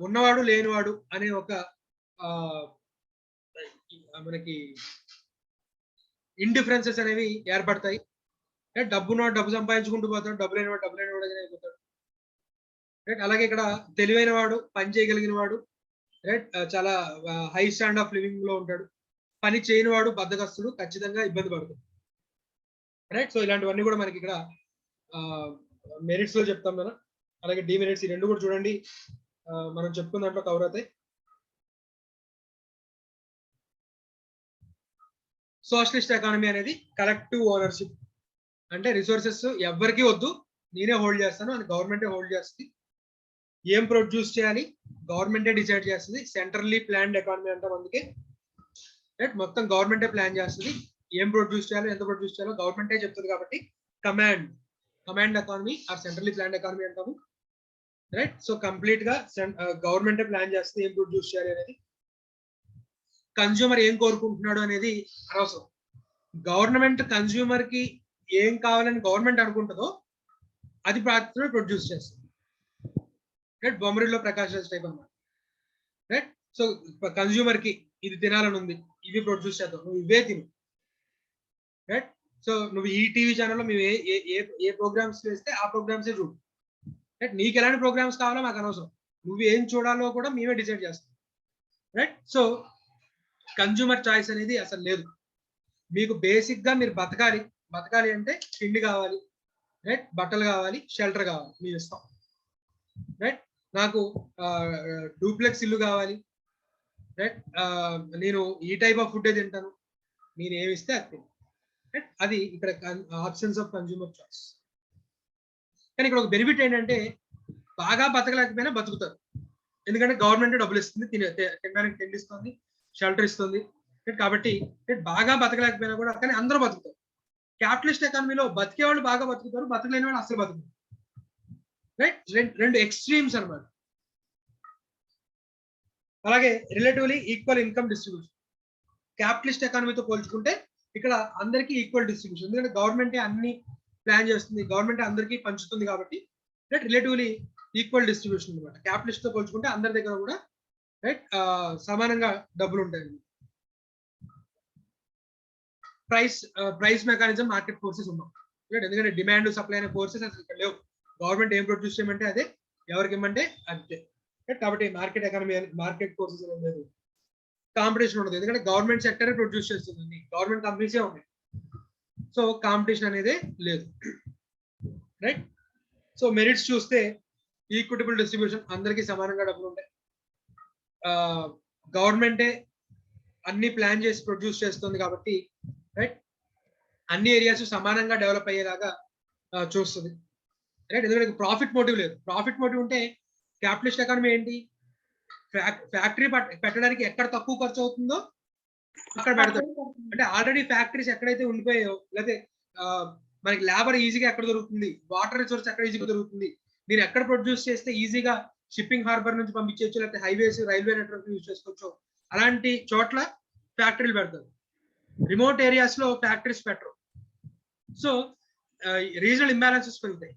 ఉన్నవాడు లేనివాడు అనే ఒక మనకి ఇండిఫరెన్సెస్ అనేవి ఏర్పడతాయి. డబ్బున్నవాడు డబ్బు సంపాదించుకుంటూ పోతాడు, డబ్బు లేనివాడుగానే అయిపోతాడు. రైట్. అలాగే ఇక్కడ తెలివైన వాడు, పని చేయగలిగిన వాడు, రైట్, చాలా హై స్టాండ్ ఆఫ్ లివింగ్ లో ఉంటాడు. పని చేయని వాడు బద్దకస్తుడు, ఖచ్చితంగా ఇబ్బంది పడుతుంది. రైట్. సో ఇలాంటివన్నీ కూడా మనకి ఇక్కడ మెరిట్స్ లో చెప్తాం మనం. అలాగే డిమెరిట్స్ ఈ రెండు కూడా చూడండి, మనం చెప్పుకున్న దాంట్లో కవర్ అవుతాయి. సోషలిస్ట్ ఎకానమీ అనేది కలెక్టివ్ ఓనర్షిప్. అంటే రిసోర్సెస్ ఎవరికి వద్దు, నేనే హోల్డ్ చేస్తాను అని గవర్నమెంటే హోల్డ్ చేస్తుంది. ఏం ప్రొడ్యూస్ చేయాలి గవర్నమెంటే డిసైడ్ చేస్తుంది. సెంట్రల్లీ ప్లాన్డ్ ఎకానమీ అంటాం అందుకే. రైట్. మొత్తం గవర్నమెంటే ప్లాన్ చేస్తుంది. ఏం ప్రొడ్యూస్ చేయాలో ఎంత ప్రొడ్యూస్ చేయాలో గవర్నమెంటే చెప్తుంది కాబట్టి command economy are centrally planned economy అంటాము. రైట్. సో కంప్లీట్ గా గవర్నమెంటే ప్లాన్ చేస్తుంది ఏం ప్రొడ్యూస్ చేయాలి అనేది. కన్స్యూమర్ ఏం కోరుకుంటున్నాడు అనేది అనవసరం. గవర్నమెంట్ కన్స్యూమర్ కి ఏం కావాలని గవర్నమెంట్ అనుకుంటుందో అది ప్రొడ్యూస్ చేస్తుంది. రైట్. బొమ్మరిలో ప్రకాష్ రాజ్ టైప్ అన్నమాట. రైట్. సో కన్స్యూమర్ కి ఇది తినాలని ఉంది, ఇవి ప్రొడ్యూస్ చేద్దాం, నువ్వు ఇవే తిను. రైట్. సో నువ్వు ఈ టీవీ ఛానల్లో మేము ఏ ప్రోగ్రామ్స్ వేస్తే ఆ ప్రోగ్రామ్సే చూడు. రైట్. నీకు ఎలాంటి ప్రోగ్రామ్స్ కావాలో మాకు అనవసరం, నువ్వు ఏం చూడాలో కూడా మేమే డిసైడ్ చేస్తాం. రైట్. సో కన్స్యూమర్ చాయిస్ అనేది అసలు లేదు. మీకు బేసిక్ గా మీరు బతకాలి అంటే తిండి కావాలి, రైట్, బట్టలు కావాలి, షెల్టర్ కావాలి, మీరు ఇస్తాం. రైట్. నాకు డూప్లెక్స్ ఇల్లు కావాలి, రైట్, నేను ఈ టైప్ ఆఫ్ ఫుడ్ తింటాను, మీరు ఏమి ఇస్తే అది తింటాను. రైట్. అది ఇక్కడ ఆప్షన్స్ ఆఫ్ కన్స్యూమర్ చాయిస్. కానీ ఇక్కడ ఒక బెనిఫిట్ ఏంటంటే బాగా బతకలేకపోయినా బతుకుతారు, ఎందుకంటే గవర్నమెంట్ డబ్బులు ఇస్తుంది, తినడానికి తిండి ఇస్తుంది, షెల్టర్ ఇస్తుంది. కాబట్టి బాగా బతకలేకపోయినా కూడా కానీ అందరూ బతుకుతారు. క్యాపిటలిస్ట్ ఎకానమీలో బతికే వాళ్ళు బాగా బతుకుతారు, బతకలేని వాళ్ళు అసలు బతుకుతారు. రైట్. రెండు ఎక్స్ట్రీమ్స్ అన్నమాట. అలాగే relatively equal income distribution. Capitalist ఎకానమీతో పోల్చుకుంటే ఇక్కడ అందరికీ ఈక్వల్ డిస్ట్రిబ్యూషన్, ఎందుకంటే గవర్నమెంటే అన్ని ప్లాన్ చేస్తుంది, గవర్నమెంట్ అందరికీ పంచుతుంది కాబట్టి రైట్ రిలేటివ్లీ ఈక్వల్ డిస్ట్రిబ్యూషన్ అనమాట. క్యాపిటలిస్ట్ తో పోల్చుకుంటే అందరి దగ్గర కూడా రైట్ సమానంగా డబ్బులు ఉంటాయి. ప్రైస్ మెకానిజం, మార్కెట్ ఫోర్సెస్ ఉన్నాం. ఎందుకంటే డిమాండ్ సప్లై అనే ఫోర్సెస్ అసలు ఇక్కడ లేవు. గవర్నమెంట్ ఏం ప్రొడ్యూస్ చేయమంటే అదే, ఎవరికి ఇమ్మంటే అంతే. కాబట్టి మార్కెట్ ఎకానమీ, మార్కెట్ ఫోర్సెస్ లేదు, కాంపిటీషన్ ఉండదు, ఎందుకంటే గవర్నమెంట్ సెక్టర్ ప్రొడ్యూస్ చేస్తుంది, గవర్నమెంట్ కంపెనీసే ఉన్నాయి. సో కాంపిటీషన్ అనేది లేదు. రైట్. సో మెరిట్స్ చూస్తే ఈక్విటబుల్ డిస్ట్రిబ్యూషన్, అందరికీ సమానంగా డబ్బులు ఉంటాయి. గవర్నమెంటే అన్ని ప్లాన్ చేసి ప్రొడ్యూస్ చేస్తుంది కాబట్టి రైట్ అన్ని ఏరియాస్ సమానంగా డెవలప్ అయ్యేలాగా చూస్తుంది. రైట్. ఎందుకంటే ప్రాఫిట్ మోటివ్ లేదు. ప్రాఫిట్ మోటివ్ ఉంటే క్యాపిటలిస్ట్ ఎకానమీ ఏంటి, ఫ్యాక్టరీ పెట్టడానికి ఎక్కడ తక్కువ ఖర్చు అవుతుందో అక్కడ పెడతాడు. అంటే ఆల్రెడీ ఫ్యాక్టరీస్ ఎక్కడైతే ఉండిపోయాయో, లేకపోతే మనకి లేబర్ ఈజీగా ఎక్కడ దొరుకుతుంది, వాటర్ రిసోర్స్ ఎక్కడ ఈజీగా దొరుకుతుంది, నేను ఎక్కడ ప్రొడ్యూస్ చేస్తే ఈజీగా షిప్పింగ్ హార్బర్ నుంచి పంపించవచ్చు, లేకపోతే హైవేస్ రైల్వే నెట్వర్క్ యూజ్ చేసుకోవచ్చు, అలాంటి చోట్ల ఫ్యాక్టరీలు పెడతారు. రిమోట్ ఏరియాస్ లో ఫ్యాక్టరీస్ పెట్టరు. సో రీజనల్ ఇంబ్యాలెన్సెస్ పెరుగుతాయి.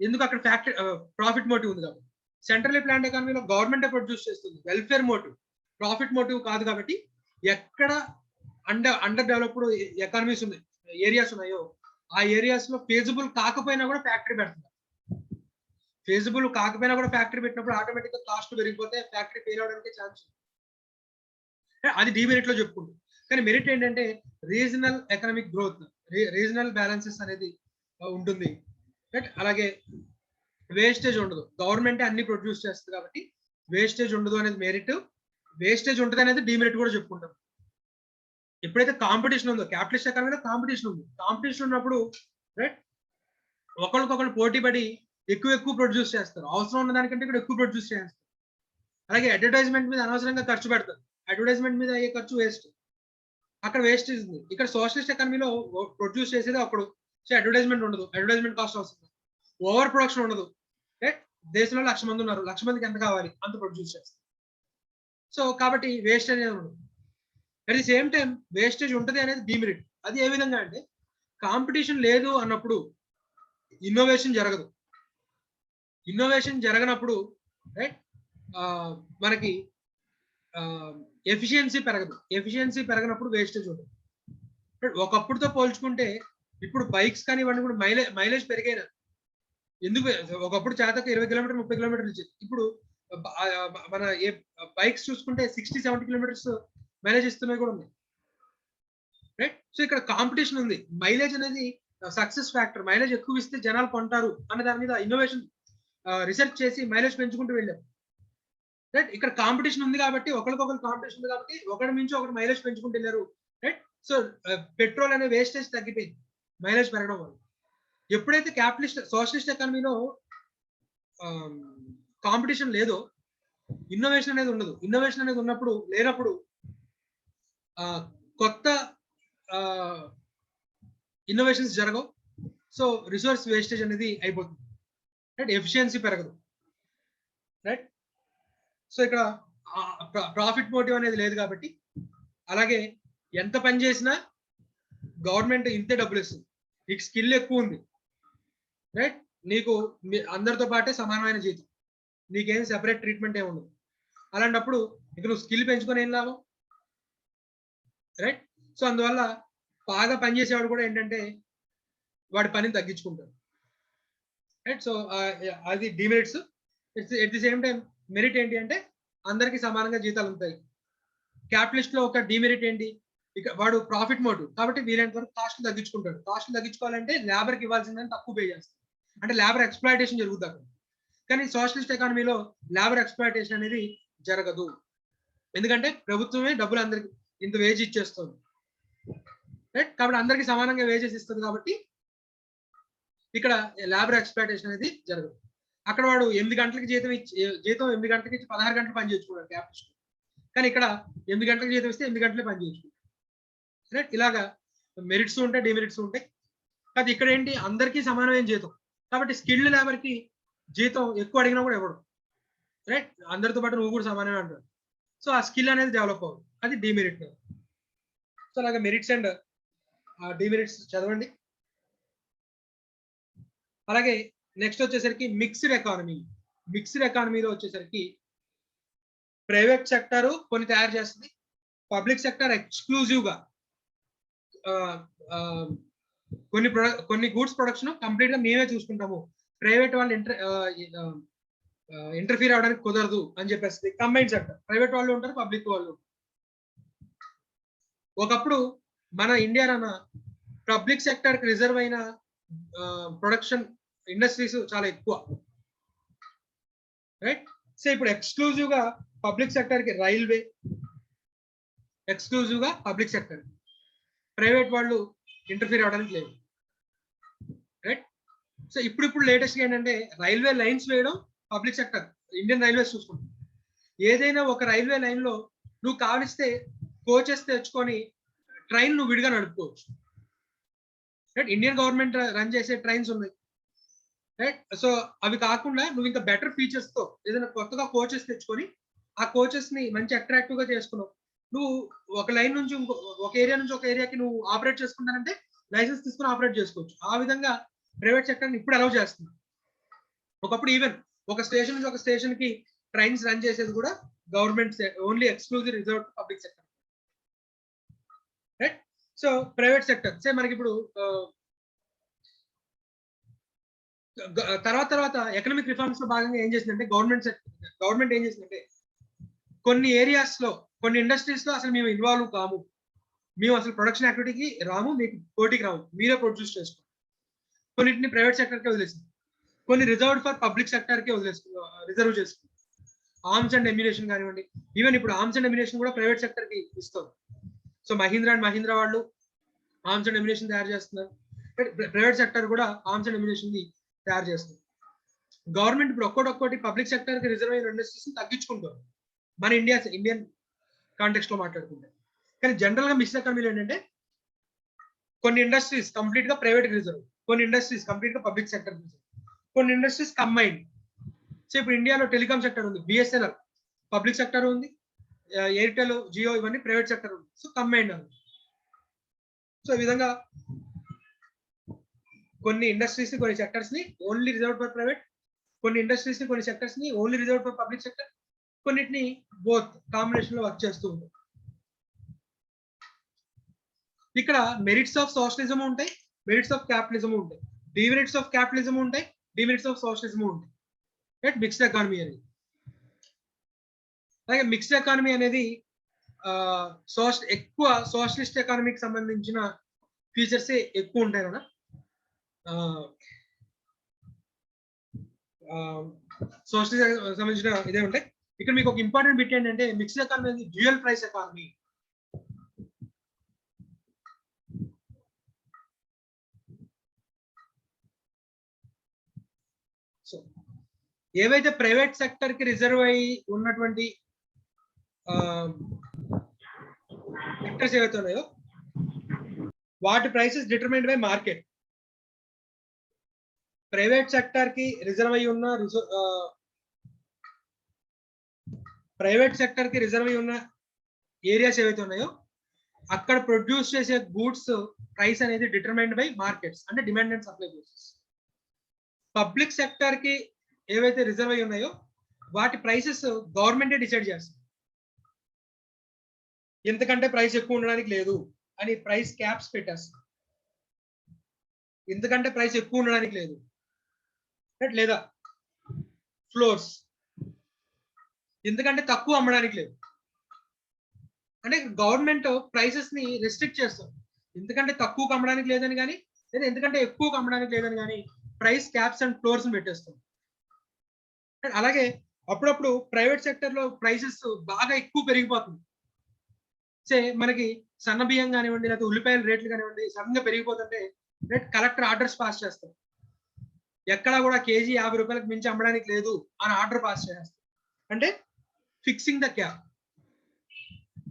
ఎందుకు? అక్కడ ఫ్యాక్టరీ ప్రాఫిట్ మోటివ్ ఉంది కాబట్టి. సెంట్రల్లీ ప్లాన్డ్ ఎకానమీలో గవర్నమెంటే ప్రొడ్యూస్ చేస్తుంది, వెల్ఫేర్ మోటివ్, ప్రాఫిట్ మోటివ్ కాదు. కాబట్టి ఎక్కడ అండర్ డెవలప్డ్ ఎకానమీస్ ఉన్నాయి, ఏరియాస్ ఉన్నాయో ఆ ఏరియాస్ లో ఫేజబుల్ కాకపోయినా కూడా ఫ్యాక్టరీ పెడుతుంది. ఫేజబుల్ కాకపోయినా కూడా ఫ్యాక్టరీ పెట్టినప్పుడు ఆటోమేటిక్ గా కాస్ట్ పెరిగిపోతే ఫ్యాక్టరీ ఫెయిల్ అవడానికి ఛాన్స్. అది డిమెరిట్ లో చెప్పుకుంటాం. కానీ మెరిట్ ఏంటంటే regional economic growth, regional balances అనేది ఉంటుంది. రైట్? అలాగే వేస్టేజ్ ఉండదు, గవర్నమెంట్ అన్ని ప్రొడ్యూస్ చేస్తుంది కాబట్టి వేస్టేజ్ ఉండదు అనేది మెరిట్. వేస్టేజ్ ఉంటుంది అనేది డిమెరిట్ కూడా చెప్పుకుంటాం. ఎప్పుడైతే కాంపిటీషన్ ఉందో, క్యాపిటలిస్ట్ ఎకానమీలో కాంపిటీషన్ ఉంది. కాంపిటీషన్ ఉన్నప్పుడు రైట్ ఒకరికొకరు పోటీ పడి ఎక్కువ ప్రొడ్యూస్ చేస్తారు, అవసరం ఉన్న దానికంటే కూడా ఎక్కువ ప్రొడ్యూస్ చేస్తారు. అలాగే అడ్వర్టైజ్మెంట్ మీద అనవసరంగా ఖర్చు పెడతారు, అడ్వర్టైజ్మెంట్ మీద అయ్యే ఖర్చు వేస్ట్. అక్కడ వేస్టేజ్ ఉంది. ఇక్కడ సోషలిస్ట్ ఎకానమీలో ప్రొడ్యూస్ చేసేది ఒకడు, సో అడ్వర్టైజ్మెంట్ ఉండదు, అడ్వర్టైజ్మెంట్ కాస్ట్ అవసరం, ఓవర్ ప్రొడక్షన్ ఉండదు. రైట్? దేశంలో 1,00,000 మంది ఉన్నారు, 1,00,000 మందికి ఎంత కావాలి అంత ప్రొడ్యూస్ చేస్తారు. సో కాబట్టి వేస్ట్ అనేది ఉండదు. At the same time wastage ఉంటుంది అనేది డిమెరిట్. అది ఏ విధంగా అంటే కాంపిటీషన్ లేదు అన్నప్పుడు ఇన్నోవేషన్ జరగదు. ఇన్నోవేషన్ జరగనప్పుడు రైట్ మనకి ఎఫిషియన్సీ పెరగదు. ఎఫిషియన్సీ పెరగనప్పుడు వేస్టేజ్ ఉంటుంది. ఒకప్పుడుతో పోల్చుకుంటే ఇప్పుడు బైక్స్ కానీ ఇవన్నీ కూడా మైలేజ్ పెరిగాయి. ఎందుకు? ఒకప్పుడు చేతకు 20 కిలోమీటర్ 30 కిలోమీటర్లు ఇచ్చేది. ఇప్పుడు మన ఏ బైక్స్ చూసుకుంటే 60-70 కిలోమీటర్స్ మైలేజ్ ఇస్తున్నవి కూడా ఉన్నాయి. రైట్? సో ఇక్కడ కాంపిటీషన్ ఉంది. మైలేజ్ అనేది సక్సెస్ ఫ్యాక్టర్. మైలేజ్ ఎక్కువ ఇస్తే జనాలు కొంటారు అన్న దాని మీద ఇన్నోవేషన్ రీసెర్చ్ చేసి మైలేజ్ పెంచుకుంటూ వెళ్ళారు. రైట్? ఇక్కడ కాంపిటీషన్ ఉంది కాబట్టి, ఒకరికొకరు కాంపిటీషన్ ఉంది కాబట్టి ఒకటి మించి ఒకటి మైలేజ్ పెంచుకుంటూ వెళ్ళారు. రైట్? సో పెట్రోల్ అనే వేస్టేజ్ తగ్గిపోయింది మైలేజ్ పెరగడం వల్ల. ఎప్పుడైతే క్యాపిటలిస్ట్ సోషలిస్ట్ ఎకానమీలో కాంపిటీషన్ లేదో ఇన్నోవేషన్ అనేది ఉండదు. ఇన్నోవేషన్ అనేది ఉన్నప్పుడు లేనప్పుడు కొత్త ఇన్నోవేషన్స్ జరగవు. సో రిసోర్స్ వేస్టేజ్ అనేది అయిపోతుంది. రైట్? ఎఫిషియన్సీ పెరగదు. రైట్? సో ఇక్కడ ప్రాఫిట్ మోటివ్ అనేది లేదు కాబట్టి, అలాగే ఎంత పని చేసినా గవర్నమెంట్ ఇంతే డబ్బులు ఇస్తుంది. నీకు స్కిల్ ఎక్కువ ఉంది, రైట్? నీకు అందరితో పాటే సమానమైన జీతం, నీకేం సెపరేట్ ట్రీట్మెంట్ ఏమి ఉండదు. అలాంటప్పుడు ఇక నువ్వు స్కిల్ పెంచుకొని ఏం లాభం? రైట్? సో అందువల్ల బాగా పనిచేసేవాడు కూడా ఏంటంటే వాడి పనిని తగ్గించుకుంటాడు. రైట్? సో అది demerits. At the same time merit ఏంటి అంటే అందరికీ సమానంగా జీతాలు ఉంటాయి. క్యాపిటలిస్ట్ లో ఒక డిమెరిట్ ఏంటి? ఇక వాడు ప్రాఫిట్ మోటివ్ కాబట్టి వీలైనంత వరకు కాస్ట్ తగ్గించుకుంటాడు. కాస్ట్ తగ్గించుకోవాలంటే లేబర్కి ఇవ్వాల్సిందని తక్కువ పే చేస్తాడు, అంటే లేబర్ ఎక్స్ప్లాయిటేషన్ జరుగుతుంది అక్కడ. కానీ సోషలిస్ట్ ఎకానమీలో లేబర్ ఎక్స్ప్లాయిటేషన్ అనేది జరగదు, ఎందుకంటే ప్రభుత్వమే డబ్బులు అందరికి ఇంత వేజ్ ఇచ్చేస్తుంది. రైట్? కాబట్టి అందరికి సమానంగా వేజెస్ ఇస్తుంది కాబట్టి ఇక్కడ లేబర్ ఎక్స్ప్లాయిటేషన్ అనేది జరగదు. అక్కడ వాడు 8 గంటలకి జీతం 8 గంటలకి ఇచ్చి 16 గంటలు పని చేసుకున్నాడు క్యాపిటలిస్ట్. కానీ ఇక్కడ 8 గంటలకు జీతం ఇస్తే 8 గంటలే పని చేసుకుంటాడు. రైట్? ఇలాగా మెరిట్స్ ఉంటాయి, డిమెరిట్స్ ఉంటాయి. అది ఇక్కడ ఏంటి? అందరికీ సమానమైన జీతం కాబట్టి స్కిల్డ్ లేబర్ కి జీతం ఎక్కువ అడిగినా కూడా ఇవ్వడం. రైట్? అందరితో పాటు నువ్వు కూడా సమానమే అంటారు. సో ఆ స్కిల్ అనేది డెవలప్ అవ్వదు, అది డిమెరిట్. సో అలాగే మెరిట్స్ అండ్ డిమెరిట్స్ చదవండి. అలాగే నెక్స్ట్ వచ్చేసరికి మిక్స్డ్ ఎకానమీ. మిక్స్డ్ ఎకానమీలో వచ్చేసరికి ప్రైవేట్ సెక్టర్ కొన్ని తయారు చేస్తుంది, పబ్లిక్ సెక్టర్ ఎక్స్క్లూజివ్ గా కొన్ని గూడ్స్ ప్రొడక్షన్ కంప్లీట్ గా మేమే చూసుకుంటాము, ప్రైవేట్ వాళ్ళు ఇంటర్ఫీర్ అవడానికి కుదరదు అని చెప్పేసి కంబైన్ సెక్టర్. ప్రైవేట్ వాళ్ళు ఉంటారు, పబ్లిక్ వాళ్ళు. ఒకప్పుడు మన ఇండియాలో పబ్లిక్ సెక్టర్ కి రిజర్వ్ అయిన ప్రొడక్షన్ ఇండస్ట్రీస్ చాలా ఎక్కువ. రైట్? సో ఇప్పుడు ఎక్స్క్లూజివ్ గా పబ్లిక్ సెక్టర్ కి రైల్వే, ఎక్స్క్లూజివ్ గా పబ్లిక్ సెక్టర్, ప్రైవేట్ వాళ్ళు ఇంటర్ఫీర్ అవడానికి లేదు. రైట్? సో ఇప్పుడు లేటెస్ట్ గా ఏంటంటే రైల్వే లైన్స్ వేయడం పబ్లిక్ సెక్టర్. ఇండియన్ రైల్వేస్ చూసుకుంటాం, ఏదైనా ఒక రైల్వే లైన్ లో నువ్వు కావలిస్తే కోచెస్ తెచ్చుకొని ట్రైన్ నువ్వు విడిగా నడుపుకోవచ్చు. రైట్? ఇండియన్ గవర్నమెంట్ రన్ చేసే ట్రైన్స్ ఉన్నాయి. రైట్. సో అవి కాకుండా నువ్వు ఇంకా బెటర్ ఫీచర్స్ తో ఏదైనా కొత్తగా కోచెస్ తెచ్చుకొని ఆ కోచెస్ ని మంచి అట్రాక్టివ్ గా చేసుకున్నావు. నువ్వు ఒక లైన్ నుంచి ఒక ఏరియా నుంచి ఒక ఏరియాకి నువ్వు ఆపరేట్ చేసుకుంటానంటే లైసెన్స్ తీసుకుని ఆపరేట్ చేసుకోవచ్చు. ఆ విధంగా ప్రైవేట్ సెక్టర్ ఇప్పుడు అలౌ చేస్తుంది. ఒకప్పుడు ఈవెన్ ఒక స్టేషన్ నుంచి ఒక స్టేషన్ కి ట్రైన్స్ రన్ చేసేది కూడా government only exclusive reserve public sector. Right. So private sector సే మనకి ఇప్పుడు తర్వాత ఎకనామిక్ రిఫార్మ్స్ లో భాగంగా ఏం చేసిందంటే గవర్నమెంట్ ఏం చేసిందంటే కొన్ని ఏరియాస్ లో కొన్ని ఇండస్ట్రీస్ లో అసలు మేము ఇన్వాల్వ్ కాము, మేము అసలు ప్రొడక్షన్ యాక్టివిటీకి రాము, మీకు పోటీకి రాము, మీరే ప్రొడ్యూస్ చేసుకోండి. కొన్నింటిని ప్రైవేట్ సెక్టర్ కే వదిలేసింది, కొన్ని reserved for public sector K reserve చేసుకుంది. ఆర్మ్స్ అండ్ ఎమ్యునేషన్ కానివ్వండి, ఈవెన్ ఇప్పుడు ఆర్మ్స్ అండ్ ఎమ్యునేషన్ కూడా ప్రైవేట్ సెక్టర్ కి ఇస్తుంది. సో మహీంద్రా అండ్ మహీంద్రా వాళ్ళు ఆర్మ్స్ అండ్ ఎమ్యునేషన్ తయారు చేస్తున్నారు. ప్రైవేట్ సెక్టర్ కూడా ఆర్మ్స్ అండ్ ఎమ్యునేషన్ ని తయారు చేస్తుంది. గవర్నమెంట్ ఇప్పుడు ఒక్కొక్కటి పబ్లిక్ సెక్టర్ కి రిజర్వ్ అయిన ఇండస్ట్రీస్ తగ్గించుకుంటారు మన ఇండియన్ కాంటెక్స్ట్ లో మాట్లాడుకుంటే. కానీ జనరల్ గా మిక్స్డ్ ఎకానమీలో ఏంటంటే కొన్ని ఇండస్ట్రీస్ కంప్లీట్ గా ప్రైవేట్ రిజర్వ్, కొన్ని ఇండస్ట్రీస్ కంప్లీట్ గా పబ్లిక్ సెక్టర్ రిజర్వ్, కొన్ని ఇండస్ట్రీస్ కంబైన్డ్. సో ఇప్పుడు ఇండియాలో టెలికాం సెక్టర్ ఉంది, బిఎస్ఎన్ఎల్ పబ్లిక్ సెక్టర్ ఉంది, ఎయిర్టెల్ జియో ఇవన్నీ ప్రైవేట్ సెక్టర్ ఉంది. సో కంబైన్డ్ ఉంది. సో ఈ విధంగా కొన్ని ఇండస్ట్రీస్ ని కొన్ని సెక్టర్స్ ని ఓన్లీ రిజర్వ్ ఫర్ ప్రైవేట్, కొన్ని ఇండస్ట్రీస్ ని కొన్ని సెక్టర్స్ ని only reserve for public sector, కొన్నిటిని బోత్ కాంబినేషన్ లో వర్క్ చేస్తూ ఉంటాం. ఇక్కడ మెరిట్స్ ఆఫ్ సోషలిజం ఉంటాయి, మెరిట్స్ ఆఫ్ క్యాపిటలిజం ఉంటాయి, డిమెరిట్స్ ఆఫ్ క్యాపిటలిజం ఉంటాయి, డిమెరిట్స్ ఆఫ్ సోషలిజం ఉంటాయి. రైట్. మిక్స్డ్ ఎకానమీ అనేది అలాగే మిక్స్డ్ ఎకానమీ అనేది ఎక్కువ సోషలిస్ట్ ఎకానమీకి సంబంధించిన ఫీచర్స్ ఎక్కువ ఉంటాయి కదా. సోషలిజం సంబంధించిన ఇదే ఉంటాయి. ఇక్కడ మీకు ఒక ఇంపార్టెంట్ బిట్ ఏంటంటే మిక్స్డ్ ఎకానమీ అనేది డ్యూయల్ ప్రైస్ ఎకానమీ. సో ఏవైతే ప్రైవేట్ సెక్టర్ కి రిజర్వ్ అయి ఉన్నటువంటి సెక్టర్స్ ఏవైతే ఉన్నాయో వాటి prices determined by market. Private sector కి రిజర్వ్ అయి ఉన్న ఏరియాస్ ఏవైతే ఉన్నాయో అక్కడ ప్రొడ్యూస్ చేసే గూడ్స్ ప్రైస్ అనేది డిటర్మైన్డ్ బై మార్కెట్స్, అంటే demand and supply forces. Public sector కి ఏవైతే రిజర్వ్ అయి ఉన్నాయో వాటి ప్రైసెస్ గవర్నమెంటే డిసైడ్ చేస్తుంది. ఎందుకంటే ప్రైస్ ఎక్కువ ఉండడానికి లేదు అని ప్రైస్ క్యాప్స్ పెట్టేస్తుంది. ఎందుకంటే ప్రైస్ ఎక్కువ ఉండడానికి లేదు లేదా ఫ్లోర్స్, ఎందుకంటే తక్కువ అమ్మడానికి లేదు అంటే గవర్నమెంట్ ప్రైసెస్ ని రెస్ట్రిక్ట్ చేస్తుంది. ఎందుకంటే తక్కువ అమ్మడానికి లేదని కానీ లేదా ఎందుకంటే ఎక్కువ అమ్మడానికి లేదని కానీ ప్రైస్ క్యాప్స్ అండ్ ఫ్లోర్స్ పెట్టేస్తుంది. అలాగే అప్పుడప్పుడు ప్రైవేట్ సెక్టర్ లో ప్రైసెస్ బాగా ఎక్కువ పెరిగిపోతుంది. సే మనకి సన్న బియ్యం కానివ్వండి లేకపోతే ఉల్లిపాయల రేట్లు కానివ్వండి సడన్ గా పెరిగిపోతుంటే కలెక్టర్ ఆర్డర్స్ పాస్ చేస్తారు, ఎక్కడా కూడా కేజీ 50 రూపాయలకు మించి అమ్మడానికి లేదు అని ఆర్డర్ పాస్ చేస్తారు. అంటే fixing the cap.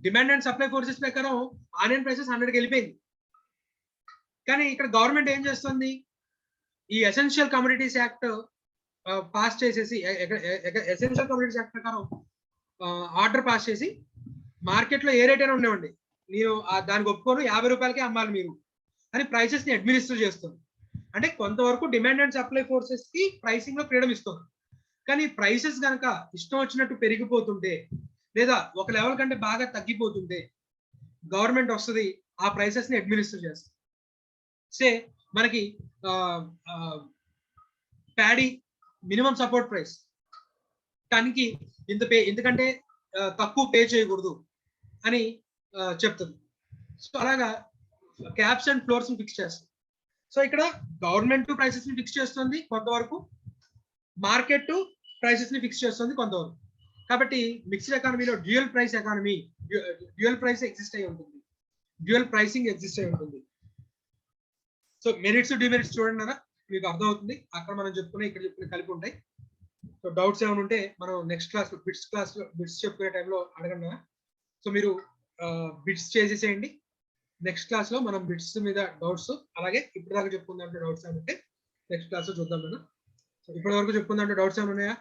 Demand and supply forces ప్రకారం ఆనియన్ ప్రైసెస్ 100కి వెళ్ళిపోయింది. కానీ ఇక్కడ గవర్నమెంట్ ఏం చేస్తుంది, ఈ ఎసెన్షియల్ కమోడిటీస్ యాక్ట్ పాస్ చేసేసి ఎసెన్షియల్ కమోడిటీస్ యాక్ట్ ప్రకారం ఆర్డర్ పాస్ చేసి మార్కెట్ లో ఏ రేట్ అయినా ఉండేవండి, నేను దానికి ఒప్పుకోను 50 రూపాయలకే అమ్మాలి మీరు అని ప్రైసెస్ ని అడ్మినిస్టర్ చేస్తుంది. అంటే కొంతవరకు డిమాండ్ అండ్ సప్లై ఫోర్సెస్ కి ప్రైసింగ్ లో ఫ్రీడమ్ ఇస్తుంది. కానీ ప్రైసెస్ కనుక ఇష్టం వచ్చినట్టు పెరిగిపోతుంటే లేదా ఒక లెవెల్ కంటే బాగా తగ్గిపోతుంటే గవర్నమెంట్ వస్తుంది ఆ ప్రైసెస్ ని అడ్మినిస్టర్ చేస్తుంది. సే మనకి ప్యాడీ మినిమం సపోర్ట్ ప్రైస్ టన్కి ఎందుకంటే తక్కువ పే చేయకూడదు అని చెప్తుంది. సో అలాగా క్యాప్స్ అండ్ ఫ్లోర్స్ ఫిక్స్ చేస్తుంది. సో ఇక్కడ గవర్నమెంట్ ప్రైసెస్ ని ఫిక్స్ చేస్తుంది కొంతవరకు, మార్కెట్ ప్రైసెస్ ని ఫిక్స్ చేస్తుంది కొంతవరకు. కాబట్టి మిక్స్డ్ ఎకానమీలో డ్యూయల్ ప్రైస్ ఎగ్జిస్ట్ అయి ఉంటుంది, డ్యూయల్ ప్రైసింగ్ ఎగ్జిస్ట్ అయి ఉంటుంది. సో మెరిట్స్ డిమెరిట్స్ చూడండి అన్న మీకు అర్థమవుతుంది. అక్కడ మనం చెప్పుకునే ఇక్కడ చెప్పుకునే కలిపి ఉంటాయి. సో డౌట్స్ ఏమైనా ఉంటే మనం నెక్స్ట్ క్లాస్ బిట్స్ చెప్పుకునే టైంలో అడగండి. సో మీరు బిట్స్ చేసేసేయండి. నెక్స్ట్ క్లాస్ లో మనం బిట్స్ మీద డౌట్స్ అలాగే ఇప్పుడు దాకా చెప్పుకున్న డౌట్స్ ఏమంటే నెక్స్ట్ క్లాస్ లో చూద్దాం. ఇప్పటి వరకు చెప్పుకుందంటే డౌట్స్ ఏమైనా ఉన్నాయా?